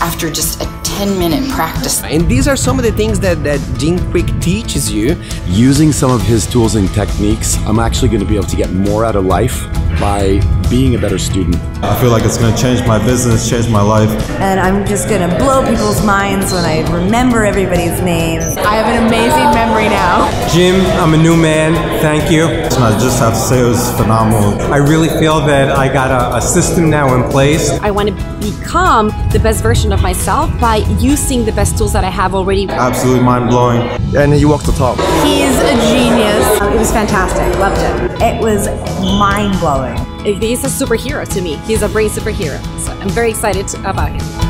Speaker 6: after just a 10-minute practice.
Speaker 8: And these are some of the things that Jim Kwik teaches you.
Speaker 9: Using some of his tools and techniques, I'm actually going to be able to get more out of life. by being a better student.
Speaker 5: I feel like it's going to change my business, change my life.
Speaker 7: And I'm just going to blow people's minds when I remember everybody's names. I have an amazing memory now.
Speaker 5: Jim, I'm a new man. Thank you. I just have to say it was phenomenal. I really feel that I got a system now in place.
Speaker 4: I want to become the best version of myself by using the best tools that I have already.
Speaker 5: Absolutely mind-blowing.
Speaker 3: And he walked the talk.
Speaker 7: He's a genius. It was fantastic. Loved it. It was mind-blowing.
Speaker 4: He's a superhero to me. He's a brain superhero. So I'm very excited about him.